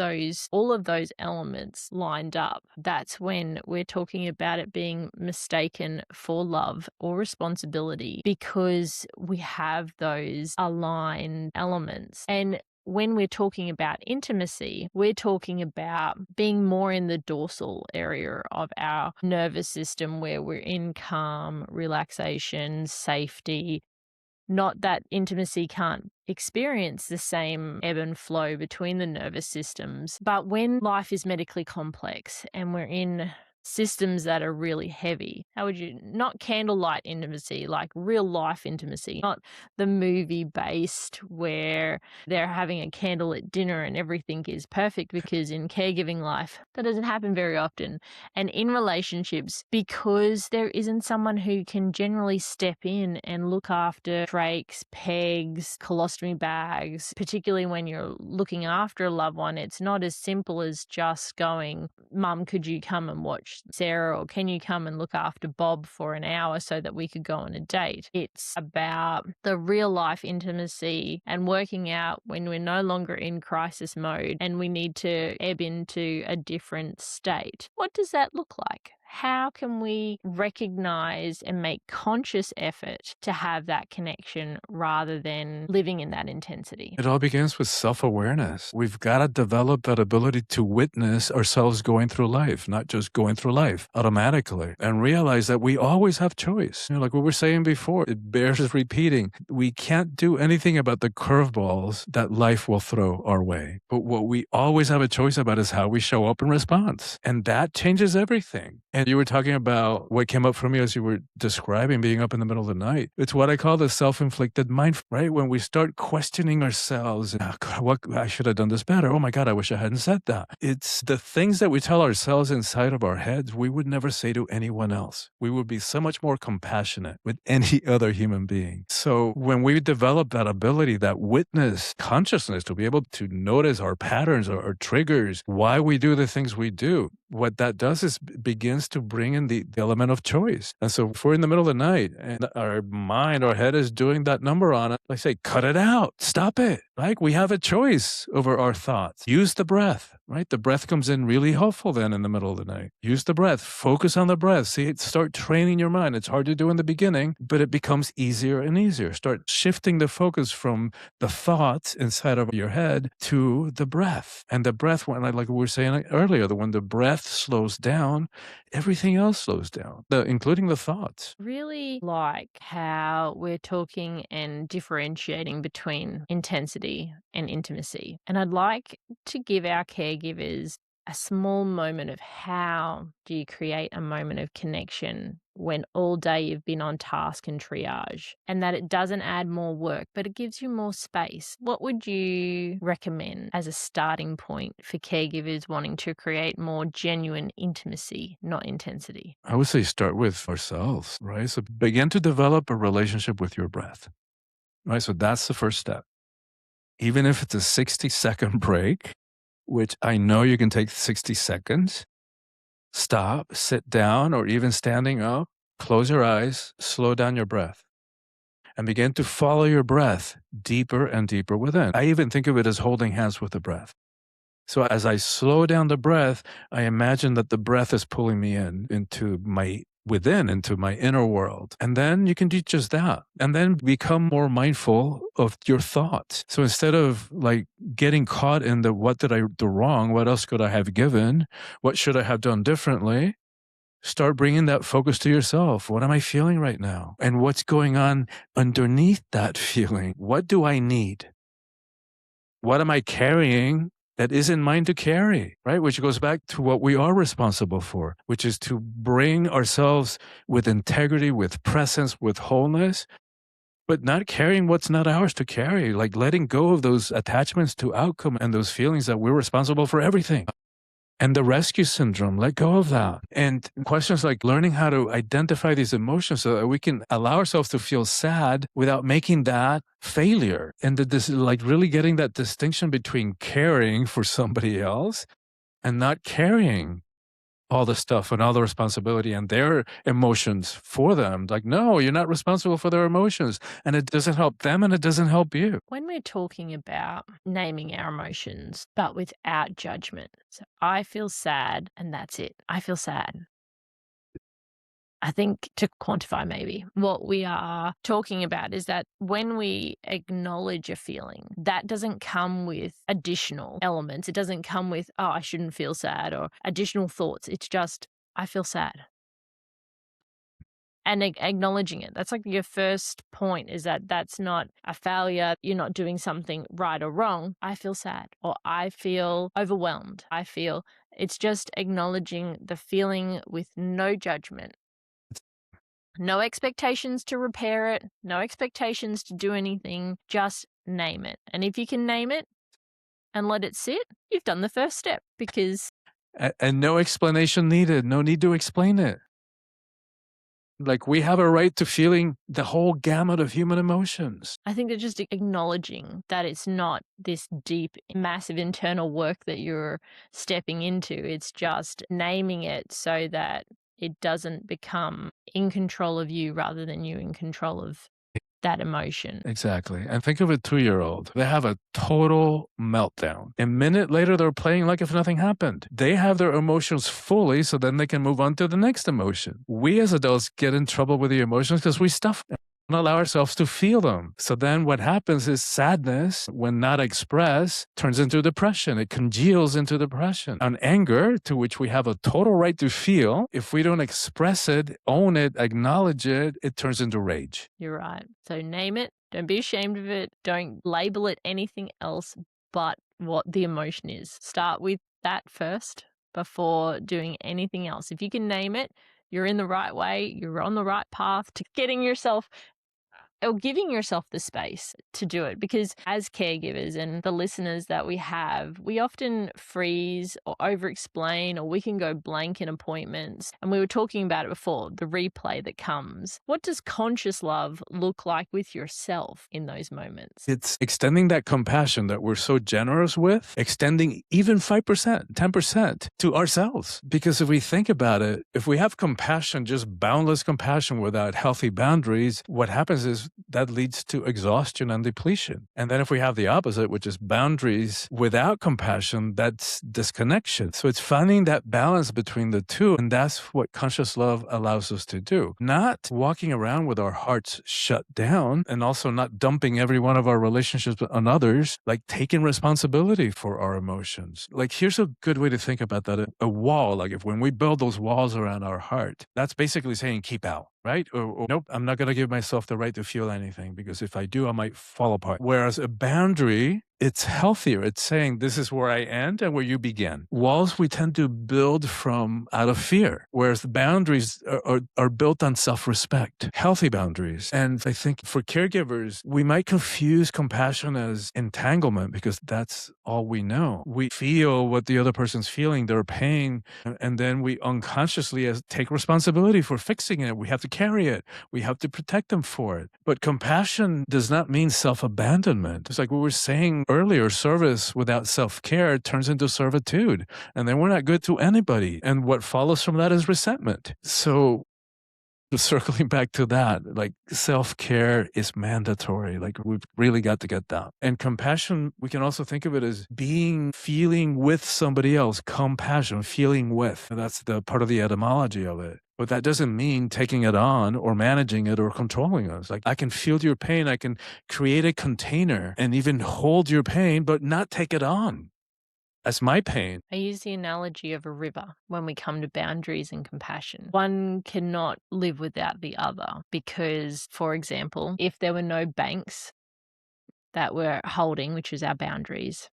Speaker 1: all of those elements lined up, that's when we're talking about it being mistaken for love or responsibility, because we have those aligned elements. And when we're talking about intimacy, we're talking about being more in the dorsal area of our nervous system, where we're in calm, relaxation, safety. Not that intimacy can't experience the same ebb and flow between the nervous systems, but when life is medically complex and we're in systems that are really heavy, how would you, not candlelight intimacy, like real life intimacy, not the movie based where they're having a candlelit dinner and everything is perfect, because in caregiving life, that doesn't happen very often. And in relationships, because there isn't someone who can generally step in and look after trachs, pegs, colostomy bags, particularly when you're looking after a loved one, it's not as simple as just going, Mum, could you come and watch Sarah, or can you come and look after Bob for an hour so that we could go on a date? It's about the real life intimacy and working out when we're no longer in crisis mode and we need to ebb into a different state. What does that look like? How can we recognize and make conscious effort to have that connection rather than living in that intensity?
Speaker 2: It all begins with self-awareness. We've got to develop that ability to witness ourselves going through life, not just going through life automatically, and realize that we always have choice. Like we were saying before, it bears repeating. We can't do anything about the curveballs that life will throw our way. But what we always have a choice about is how we show up in response. And that changes everything. And you were talking about what came up for me as you were describing being up in the middle of the night. It's what I call the self-inflicted mind, right? When we start questioning ourselves, oh God, what, I should have done this better. Oh my God, I wish I hadn't said that. It's the things that we tell ourselves inside of our heads we would never say to anyone else. We would be so much more compassionate with any other human being. So when we develop that ability, that witness consciousness, to be able to notice our patterns or our triggers, why we do the things we do, what that does is begins to bring in the element of choice. And so if we're in the middle of the night and our mind, our head is doing that number on it, I say, cut it out, stop it. Like we have a choice over our thoughts. Use the breath, right? The breath comes in really helpful then in the middle of the night. Use the breath, focus on the breath. See, start training your mind. It's hard to do in the beginning, but it becomes easier and easier. Start shifting the focus from the thoughts inside of your head to the breath. And the breath, when like we were saying earlier, when the breath slows down, everything else slows down, including the thoughts.
Speaker 1: Really like how we're talking and differentiating between intensity and intimacy. And I'd like to give our caregivers a small moment of how do you create a moment of connection when all day you've been on task and triage, and that it doesn't add more work, but it gives you more space. What would you recommend as a starting point for caregivers wanting to create more genuine intimacy, not intensity?
Speaker 2: I would say start with ourselves, right? So begin to develop a relationship with your breath, right? So that's the first step. Even if it's a 60-second break, which I know you can take 60 seconds, stop, sit down, or even standing up, close your eyes, slow down your breath, and begin to follow your breath deeper and deeper within. I even think of it as holding hands with the breath. So as I slow down the breath, I imagine that the breath is pulling me into my inner world. And then you can do just that. And then become more mindful of your thoughts. So instead of like getting caught in the what did I do wrong? What else could I have given? What should I have done differently? Start bringing that focus to yourself. What am I feeling right now? And what's going on underneath that feeling? What do I need? What am I carrying that isn't mine to carry, right? Which goes back to what we are responsible for, which is to bring ourselves with integrity, with presence, with wholeness, but not carrying what's not ours to carry, like letting go of those attachments to outcome and those feelings that we're responsible for everything. And the rescue syndrome, let go of that. And questions like learning how to identify these emotions so that we can allow ourselves to feel sad without making that failure. And this like really getting that distinction between caring for somebody else and not carrying all the stuff and all the responsibility and their emotions for them. Like, no, you're not responsible for their emotions. And it doesn't help them and it doesn't help you.
Speaker 1: When we're talking about naming our emotions, but without judgment. So I feel sad and that's it. I feel sad. I think to quantify maybe what we are talking about is that when we acknowledge a feeling, that doesn't come with additional elements. It doesn't come with, oh, I shouldn't feel sad or additional thoughts. It's just, I feel sad. And acknowledging it. That's like your first point is that that's not a failure. You're not doing something right or wrong. I feel sad or I feel overwhelmed. It's just acknowledging the feeling with no judgment. No expectations to repair it, no expectations to do anything, just name it. And if you can name it and let it sit, you've done the first step because
Speaker 2: And no explanation needed. No need to explain it. Like we have a right to feeling the whole gamut of human emotions.
Speaker 1: I think that just acknowledging that it's not this deep, massive internal work that you're stepping into. It's just naming it so that it doesn't become in control of you rather than you in control of that emotion.
Speaker 2: Exactly. And think of a 2-year-old. They have a total meltdown. A minute later, they're playing like if nothing happened. They have their emotions fully, so then they can move on to the next emotion. We as adults get in trouble with the emotions because we stuff them. Allow ourselves to feel them. So then what happens is sadness, when not expressed, turns into depression. It congeals into depression. And anger, to which we have a total right to feel, if we don't express it, own it, acknowledge it, it turns into rage.
Speaker 1: You're right. So name it. Don't be ashamed of it. Don't label it anything else but what the emotion is. Start with that first before doing anything else. If you can name it, you're in the right way. You're on the right path to getting yourself or giving yourself the space to do it. Because as caregivers and the listeners that we have, we often freeze or over explain, or we can go blank in appointments. And we were talking about it before, the replay that comes. What does conscious love look like with yourself in those moments?
Speaker 2: It's extending that compassion that we're so generous with, extending even 5%, 10% to ourselves. Because if we think about it, if we have compassion, just boundless compassion without healthy boundaries, what happens is that leads to exhaustion and depletion. And then if we have the opposite, which is boundaries without compassion, that's disconnection. So it's finding that balance between the two. And that's what conscious love allows us to do. Not walking around with our hearts shut down, and also not dumping every one of our relationships on others, like taking responsibility for our emotions. Like, here's a good way to think about that. A wall, like if when we build those walls around our heart, that's basically saying keep out. Right? Or nope, I'm not going to give myself the right to feel anything, because if I do, I might fall apart. Whereas a boundary, it's healthier. It's saying this is where I end and where you begin. Walls we tend to build from out of fear, whereas the boundaries are built on self-respect, healthy boundaries. And I think for caregivers, we might confuse compassion as entanglement, because that's all we know. We feel what the other person's feeling, their pain, and then we unconsciously take responsibility for fixing it. We have to carry it. We have to protect them for it. But compassion does not mean self-abandonment. It's like we were saying earlier, service without self-care turns into servitude. And then we're not good to anybody. And what follows from that is resentment. So circling back to that, like self-care is mandatory. Like we've really got to get that. And compassion, we can also think of it as feeling with somebody else, compassion, feeling with. That's the part of the etymology of it. But that doesn't mean taking it on or managing it or controlling us. Like I can feel your pain. I can create a container and even hold your pain, but not take it on. That's my pain.
Speaker 1: I use the analogy of a river when we come to boundaries and compassion. One cannot live without the other because, for example, if there were no banks that we're holding, which is our boundaries,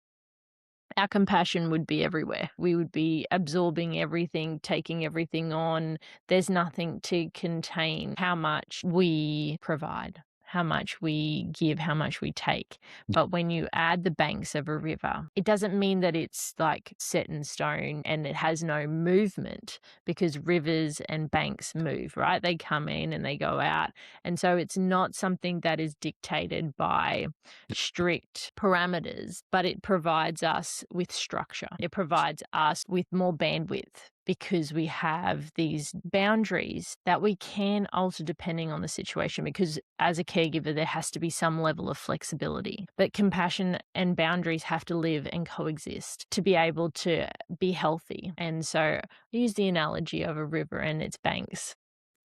Speaker 1: our compassion would be everywhere. We would be absorbing everything, taking everything on. There's nothing to contain how much we provide, how much we give, how much we take. But when you add the banks of a river, it doesn't mean that it's like set in stone and it has no movement, because rivers and banks move, right? They come in and they go out. And so it's not something that is dictated by strict parameters, but it provides us with structure. It provides us with more bandwidth, because we have these boundaries that we can alter depending on the situation, because as a caregiver, there has to be some level of flexibility. But compassion and boundaries have to live and coexist to be able to be healthy. And so I use the analogy of a river and its banks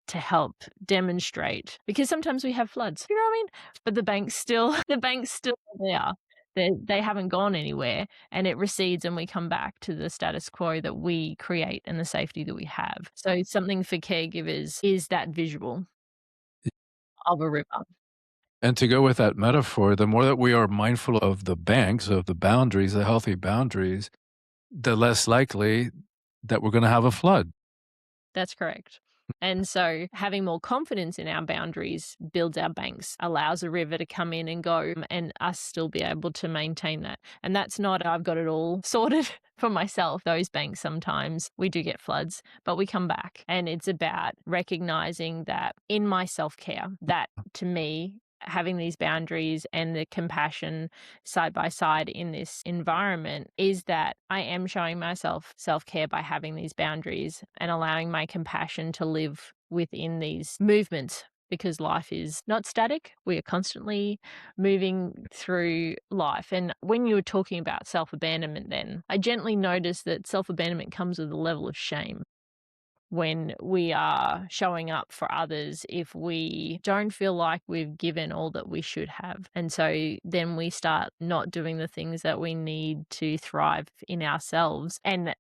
Speaker 1: to help demonstrate, because sometimes we have floods, you know what I mean? But the bank's still there. They haven't gone anywhere, and it recedes and we come back to the status quo that we create and the safety that we have. So something for caregivers is that visual of a river.
Speaker 2: And to go with that metaphor, the more that we are mindful of the banks, of the boundaries, the healthy boundaries, the less likely that we're going to have a flood.
Speaker 1: That's correct. And so having more confidence in our boundaries builds our banks, allows a river to come in and go, and us still be able to maintain that. And that's not, I've got it all sorted for myself. Those banks, sometimes we do get floods, but we come back. And it's about recognizing that in my self-care, that to me, having these boundaries and the compassion side by side in this environment is that I am showing myself self-care by having these boundaries and allowing my compassion to live within these movements, because life is not static. We are constantly moving through life. And when you were talking about self-abandonment, then I gently noticed that self-abandonment comes with a level of shame when we are showing up for others if we don't feel like we've given all that we should have. And so then we start not doing the things that we need to thrive in ourselves. And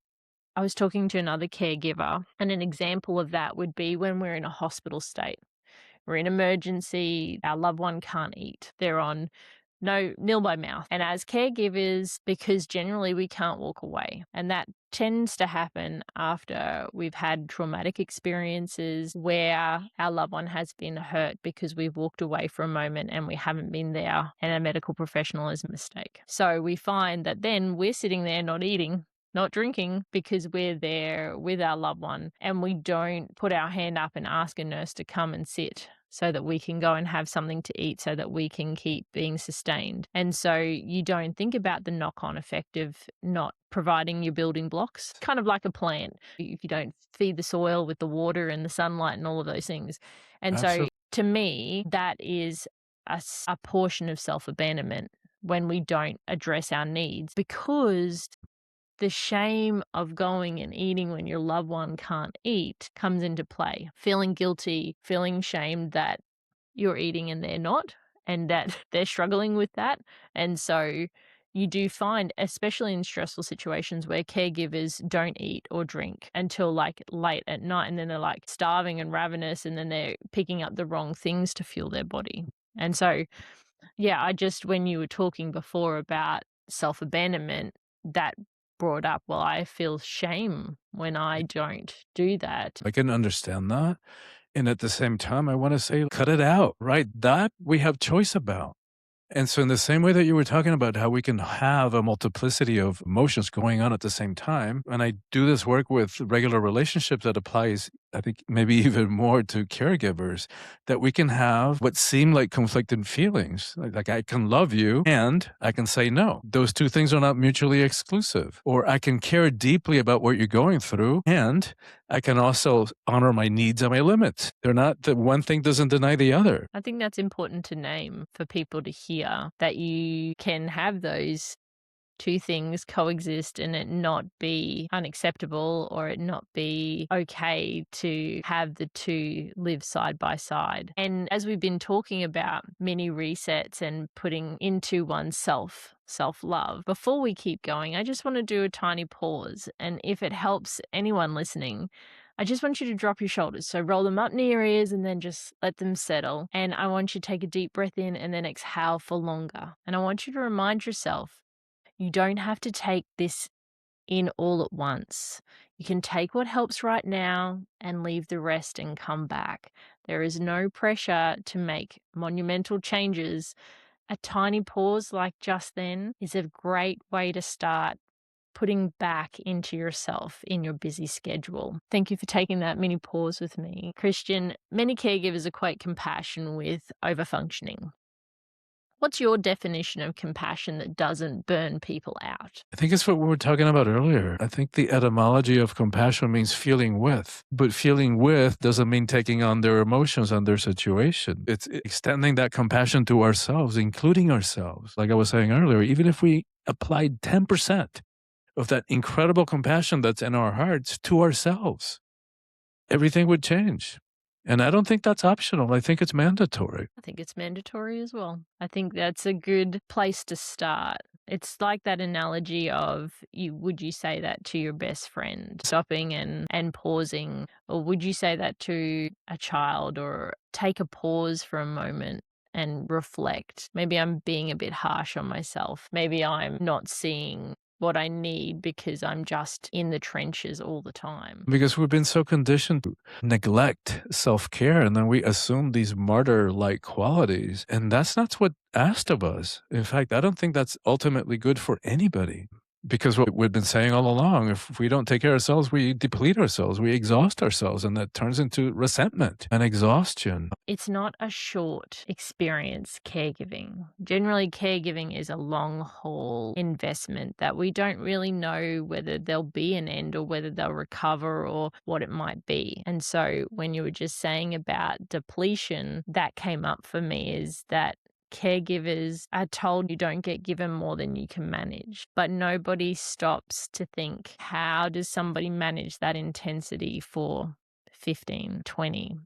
Speaker 1: I was talking to another caregiver, and an example of that would be when we're in a hospital state. We're in emergency, our loved one can't eat. They're on no nil by mouth. And as caregivers, because generally we can't walk away, and that tends to happen after we've had traumatic experiences where our loved one has been hurt because we've walked away for a moment and we haven't been there, and a medical professional is a mistake. So we find that then we're sitting there not eating, not drinking, because we're there with our loved one, and we don't put our hand up and ask a nurse to come and sit so that we can go and have something to eat so that we can keep being sustained. And so you don't think about the knock-on effect of not providing your building blocks, kind of like a plant. If you don't feed the soil with the water and the sunlight and all of those things. And so
Speaker 2: Absolutely.
Speaker 1: to me, that is a portion of self-abandonment when we don't address our needs, because the shame of going and eating when your loved one can't eat comes into play. Feeling guilty, feeling shamed that you're eating and they're not, and that they're struggling with that. And so you do find, especially in stressful situations where caregivers don't eat or drink until like late at night, and then they're like starving and ravenous, and then they're picking up the wrong things to fuel their body. And so, yeah, when you were talking before about self abandonment, that brought up, well, I feel shame when I don't do that.
Speaker 2: I can understand that. And at the same time, I want to say, cut it out, right? That we have choice about. And so in the same way that you were talking about how we can have a multiplicity of emotions going on at the same time, and I do this work with regular relationships, that applies, I think, maybe even more to caregivers, that we can have what seem like conflicted feelings. Like I can love you and I can say no. Those two things are not mutually exclusive. Or I can care deeply about what you're going through, and I can also honor my needs and my limits. They're not, the one thing doesn't deny the other.
Speaker 1: I think that's important to name for people to hear, that you can have those two things coexist and it not be unacceptable, or it not be okay to have the two live side by side. And as we've been talking about mini resets and putting into oneself self-love, before we keep going, I just want to do a tiny pause. And if it helps anyone listening, I just want you to drop your shoulders. So roll them up near your ears and then just let them settle. And I want you to take a deep breath in and then exhale for longer. And I want you to remind yourself, you don't have to take this in all at once. You can take what helps right now and leave the rest and come back. There is no pressure to make monumental changes. A tiny pause like just then is a great way to start putting back into yourself in your busy schedule. Thank you for taking that mini pause with me. Christian, many caregivers equate compassion with overfunctioning. What's your definition of compassion that doesn't burn people out?
Speaker 2: I think it's what we were talking about earlier. I think the etymology of compassion means feeling with, but feeling with doesn't mean taking on their emotions and their situation. It's extending that compassion to ourselves, including ourselves. Like I was saying earlier, even if we applied 10% of that incredible compassion that's in our hearts to ourselves, everything would change. And I don't think that's optional. I think it's mandatory.
Speaker 1: I think it's mandatory as well. I think that's a good place to start. It's like that analogy of, would you say that to your best friend, stopping and pausing? Or would you say that to a child, or take a pause for a moment and reflect? Maybe I'm being a bit harsh on myself. Maybe I'm not seeing what I need because I'm just in the trenches all the time.
Speaker 2: Because we've been so conditioned to neglect self-care, and then we assume these martyr-like qualities, and that's not what's asked of us. In fact, I don't think that's ultimately good for anybody. Because what we've been saying all along, if we don't take care of ourselves, we deplete ourselves, we exhaust ourselves, and that turns into resentment and exhaustion.
Speaker 1: It's not a short experience, caregiving. Generally, caregiving is a long haul investment that we don't really know whether there'll be an end, or whether they'll recover, or what it might be. And so when you were just saying about depletion, that came up for me, is that caregivers are told you don't get given more than you can manage, but nobody stops to think, how does somebody manage that intensity for 15, 20,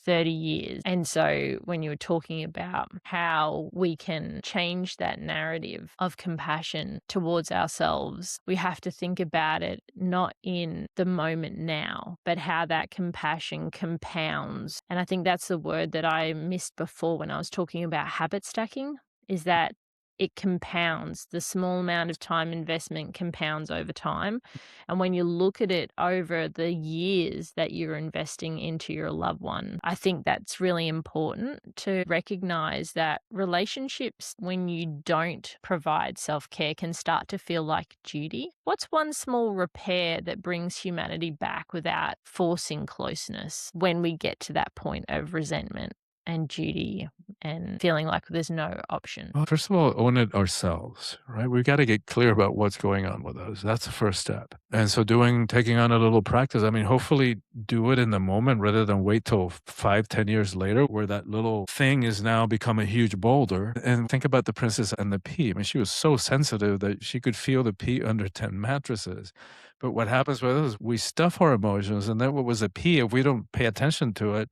Speaker 1: 30 years? And so when you were talking about how we can change that narrative of compassion towards ourselves, we have to think about it not in the moment now, but how that compassion compounds. And I think that's the word that I missed before when I was talking about habit stacking, is that it compounds. The small amount of time investment compounds over time. And when you look at it over the years that you're investing into your loved one, I think that's really important to recognize that relationships, when you don't provide self-care, can start to feel like duty. What's one small repair that brings humanity back without forcing closeness when we get to that point of resentment and duty and feeling like there's no option?
Speaker 2: Well, first of all, own it ourselves, right? We've got to get clear about what's going on with us. That's the first step. And so taking on a little practice, I mean, hopefully do it in the moment rather than wait till 5, 10 years later where that little thing is now become a huge boulder. And think about the princess and the pea. I mean, she was so sensitive that she could feel the pea under 10 mattresses. But what happens with us, we stuff our emotions. And then what was a pea, if we don't pay attention to it,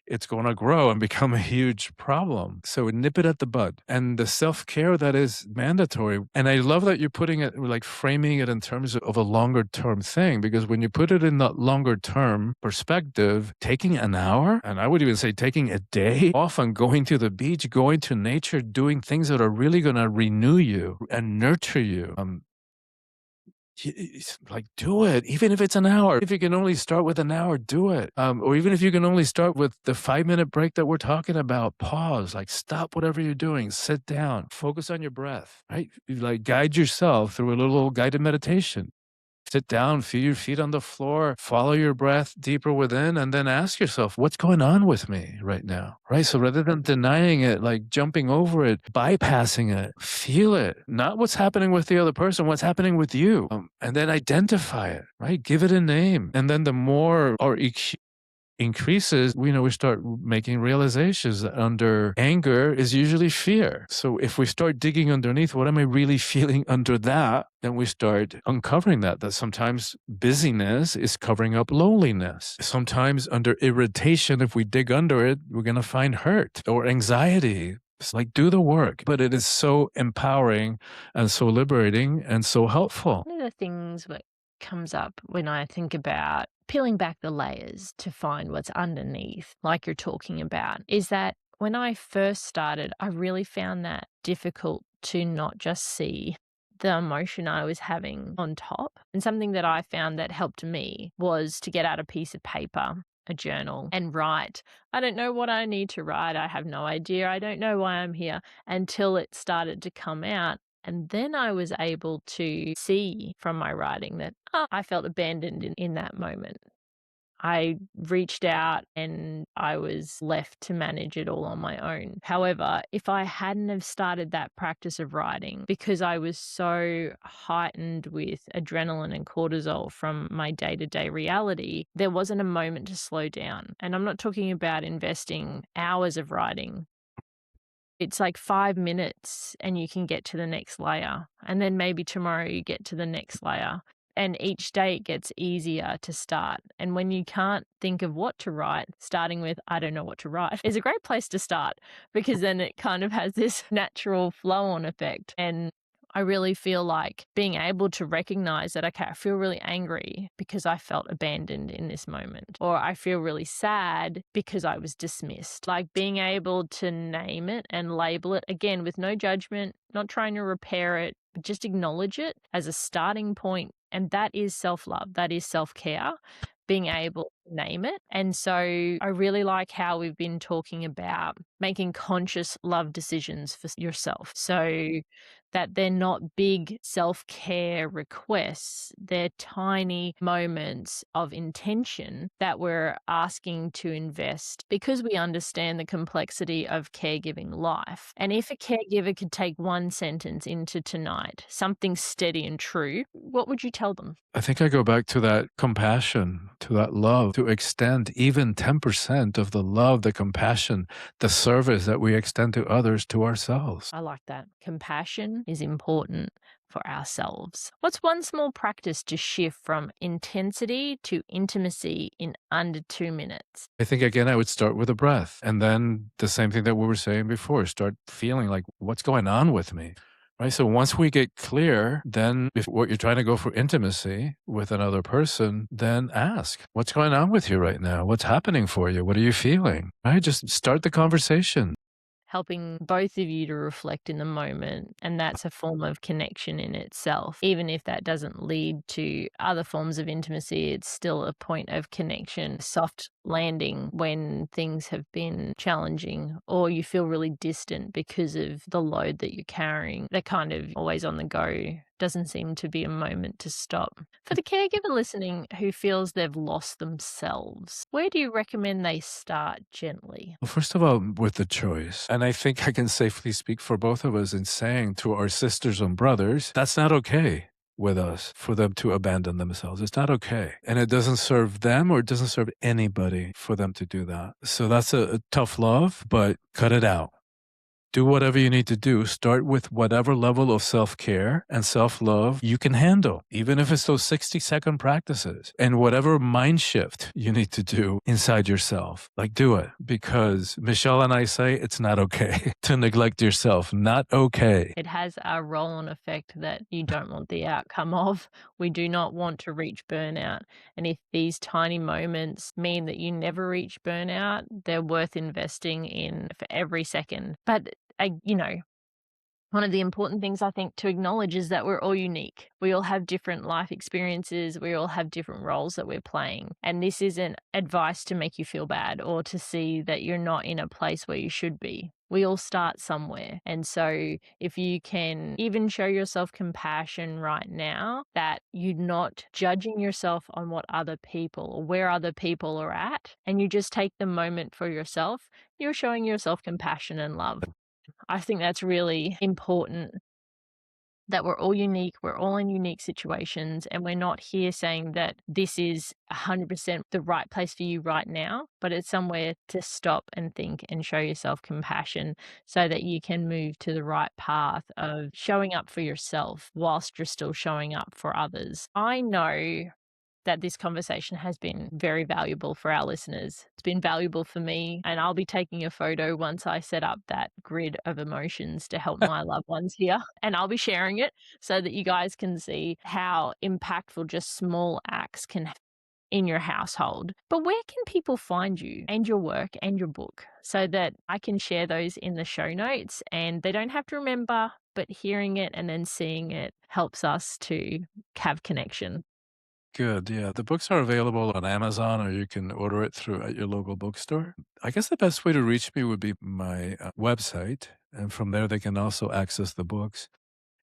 Speaker 2: it's going to grow and become a huge problem. So nip it at the bud. And the self-care that is mandatory. And I love that you're putting it, like framing it in terms of a longer term thing, because when you put it in that longer term perspective, taking an hour, and I would even say taking a day off and going to the beach, going to nature, doing things that are really going to renew you and nurture you. Like, do it, even if it's an hour. If you can only start with an hour, do it. Or even if you can only start with the 5-minute break that we're talking about, pause, like stop whatever you're doing, sit down, focus on your breath, right? Like guide yourself through a little guided meditation. Sit down, feel your feet on the floor, follow your breath deeper within, and then ask yourself, what's going on with me right now? Right? So rather than denying it, like jumping over it, bypassing it, feel it, not what's happening with the other person, what's happening with you. And then identify it, right? Give it a name. And then the more our EQ increases, we start making realizations that under anger is usually fear. So if we start digging underneath, what am I really feeling under that? Then we start uncovering that sometimes busyness is covering up loneliness. Sometimes under irritation, if we dig under it, we're going to find hurt or anxiety. It's like, do the work, but it is so empowering and so liberating and so helpful.
Speaker 1: One of the things that comes up when I think about peeling back the layers to find what's underneath, like you're talking about, is that when I first started, I really found that difficult to not just see the emotion I was having on top. And something that I found that helped me was to get out a piece of paper, a journal, and write. I don't know what I need to write. I have no idea. I don't know why I'm here, until it started to come out. And then I was able to see from my writing that I felt abandoned in that moment. I reached out and I was left to manage it all on my own. However, if I hadn't have started that practice of writing, because I was so heightened with adrenaline and cortisol from my day-to-day reality, there wasn't a moment to slow down. And I'm not talking about investing hours of writing. It's like 5 minutes and you can get to the next layer. And then maybe tomorrow you get to the next layer. And each day it gets easier to start. And when you can't think of what to write, starting with, I don't know what to write, is a great place to start, because then it kind of has this natural flow on effect. And I really feel like being able to recognize that, okay, I feel really angry because I felt abandoned in this moment, or I feel really sad because I was dismissed. Like being able to name it and label it, again, with no judgment, not trying to repair it, but just acknowledge it as a starting point. And that is self-love, that is self-care, being able to name it. And so I really like how we've been talking about making conscious love decisions for yourself, so that they're not big self-care requests. They're tiny moments of intention that we're asking to invest, because we understand the complexity of caregiving life. And if a caregiver could take one sentence into tonight, something steady and true, what would you tell them?
Speaker 2: I think I go back to that compassion, to that love, to extend even 10% of the love, the compassion, the service that we extend to others, to ourselves.
Speaker 1: I like that. Compassion is important for ourselves. What's one small practice to shift from intensity to intimacy in under 2 minutes?
Speaker 2: I think, again, I would start with a breath. And then the same thing that we were saying before, start feeling like, what's going on with me? Right. So once we get clear, then if what you're trying to go for intimacy with another person, then ask, what's going on with you right now? What's happening for you? What are you feeling? Right. Just start the conversation.
Speaker 1: helping both of you to reflect in the moment. And that's a form of connection in itself. Even if that doesn't lead to other forms of intimacy, it's still a point of connection, soft landing when things have been challenging or you feel really distant because of the load that you're carrying. They're kind of always on the go. Doesn't seem to be a moment to stop. For the caregiver listening who feels they've lost themselves, where do you recommend they start gently?
Speaker 2: Well, first of all, with the choice. And I think I can safely speak for both of us in saying to our sisters and brothers, that's not okay with us for them to abandon themselves. It's not okay. And it doesn't serve them or it doesn't serve anybody for them to do that. So that's a tough love, but cut it out. Do whatever you need to do. Start with whatever level of self-care and self-love you can handle, even if it's those 60-second practices and whatever mind shift you need to do inside yourself. Like, do it, because Michelle and I say it's not okay to neglect yourself. Not okay.
Speaker 1: It has a roll-on effect that you don't want the outcome of. We do not want to reach burnout. And if these tiny moments mean that you never reach burnout, they're worth investing in for every second. But one of the important things I think to acknowledge is that we're all unique. We all have different life experiences. We all have different roles that we're playing. And this isn't advice to make you feel bad or to see that you're not in a place where you should be. We all start somewhere. And so if you can even show yourself compassion right now, that you're not judging yourself on what other people or where other people are at, and you just take the moment for yourself, you're showing yourself compassion and love. I think that's really important, that we're all unique, we're all in unique situations, and we're not here saying that this is 100% the right place for you right now, but it's somewhere to stop and think and show yourself compassion so that you can move to the right path of showing up for yourself whilst you're still showing up for others. I know that this conversation has been very valuable for our listeners. It's been valuable for me, and I'll be taking a photo once I set up that grid of emotions to help my loved ones here, and I'll be sharing it so that you guys can see how impactful just small acts can have in your household. But where can people find you and your work and your book so that I can share those in the show notes and they don't have to remember, but hearing it and then seeing it helps us to have connection.
Speaker 2: Good. Yeah. The books are available on Amazon or you can order it through at your local bookstore. I guess the best way to reach me would be my website. And from there, they can also access the books.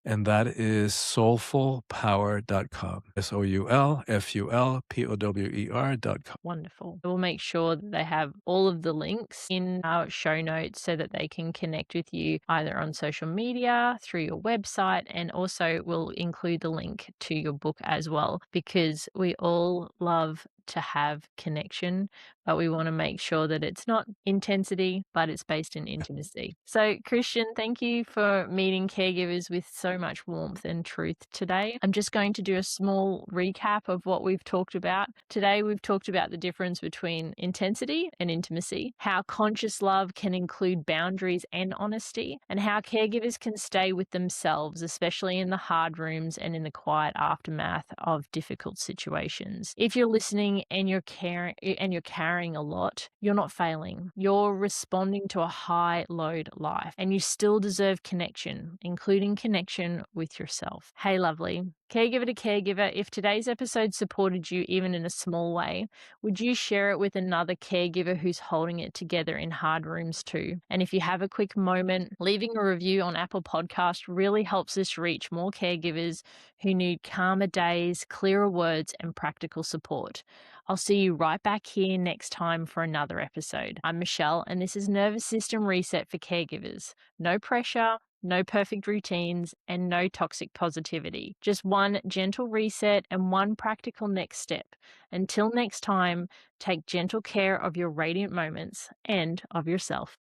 Speaker 2: And that is soulfulpower.com. soulfulpower.com.
Speaker 1: Wonderful. We'll make sure that they have all of the links in our show notes so that they can connect with you either on social media, through your website, and also we'll include the link to your book as well, because we all love to have connection, but we want to make sure that it's not intensity, but it's based in intimacy. So, Christian, thank you for meeting caregivers with so much warmth and truth today. I'm just going to do a small recap of what we've talked about. Today, we've talked about the difference between intensity and intimacy, how conscious love can include boundaries and honesty, and how caregivers can stay with themselves, especially in the hard rooms and in the quiet aftermath of difficult situations. If you're listening and you're carrying a lot, you're not failing. You're responding to a high load life, and you still deserve connection, including connection with yourself. Hey, lovely. Caregiver to caregiver, if today's episode supported you even in a small way, would you share it with another caregiver who's holding it together in hard rooms too? And if you have a quick moment, leaving a review on Apple Podcast really helps us reach more caregivers who need calmer days, clearer words, and practical support. I'll see you right back here next time for another episode. I'm Michelle, and this is Nervous System Reset for Caregivers. No pressure, no perfect routines, and no toxic positivity. Just one gentle reset and one practical next step. Until next time, take gentle care of your radiant moments and of yourself.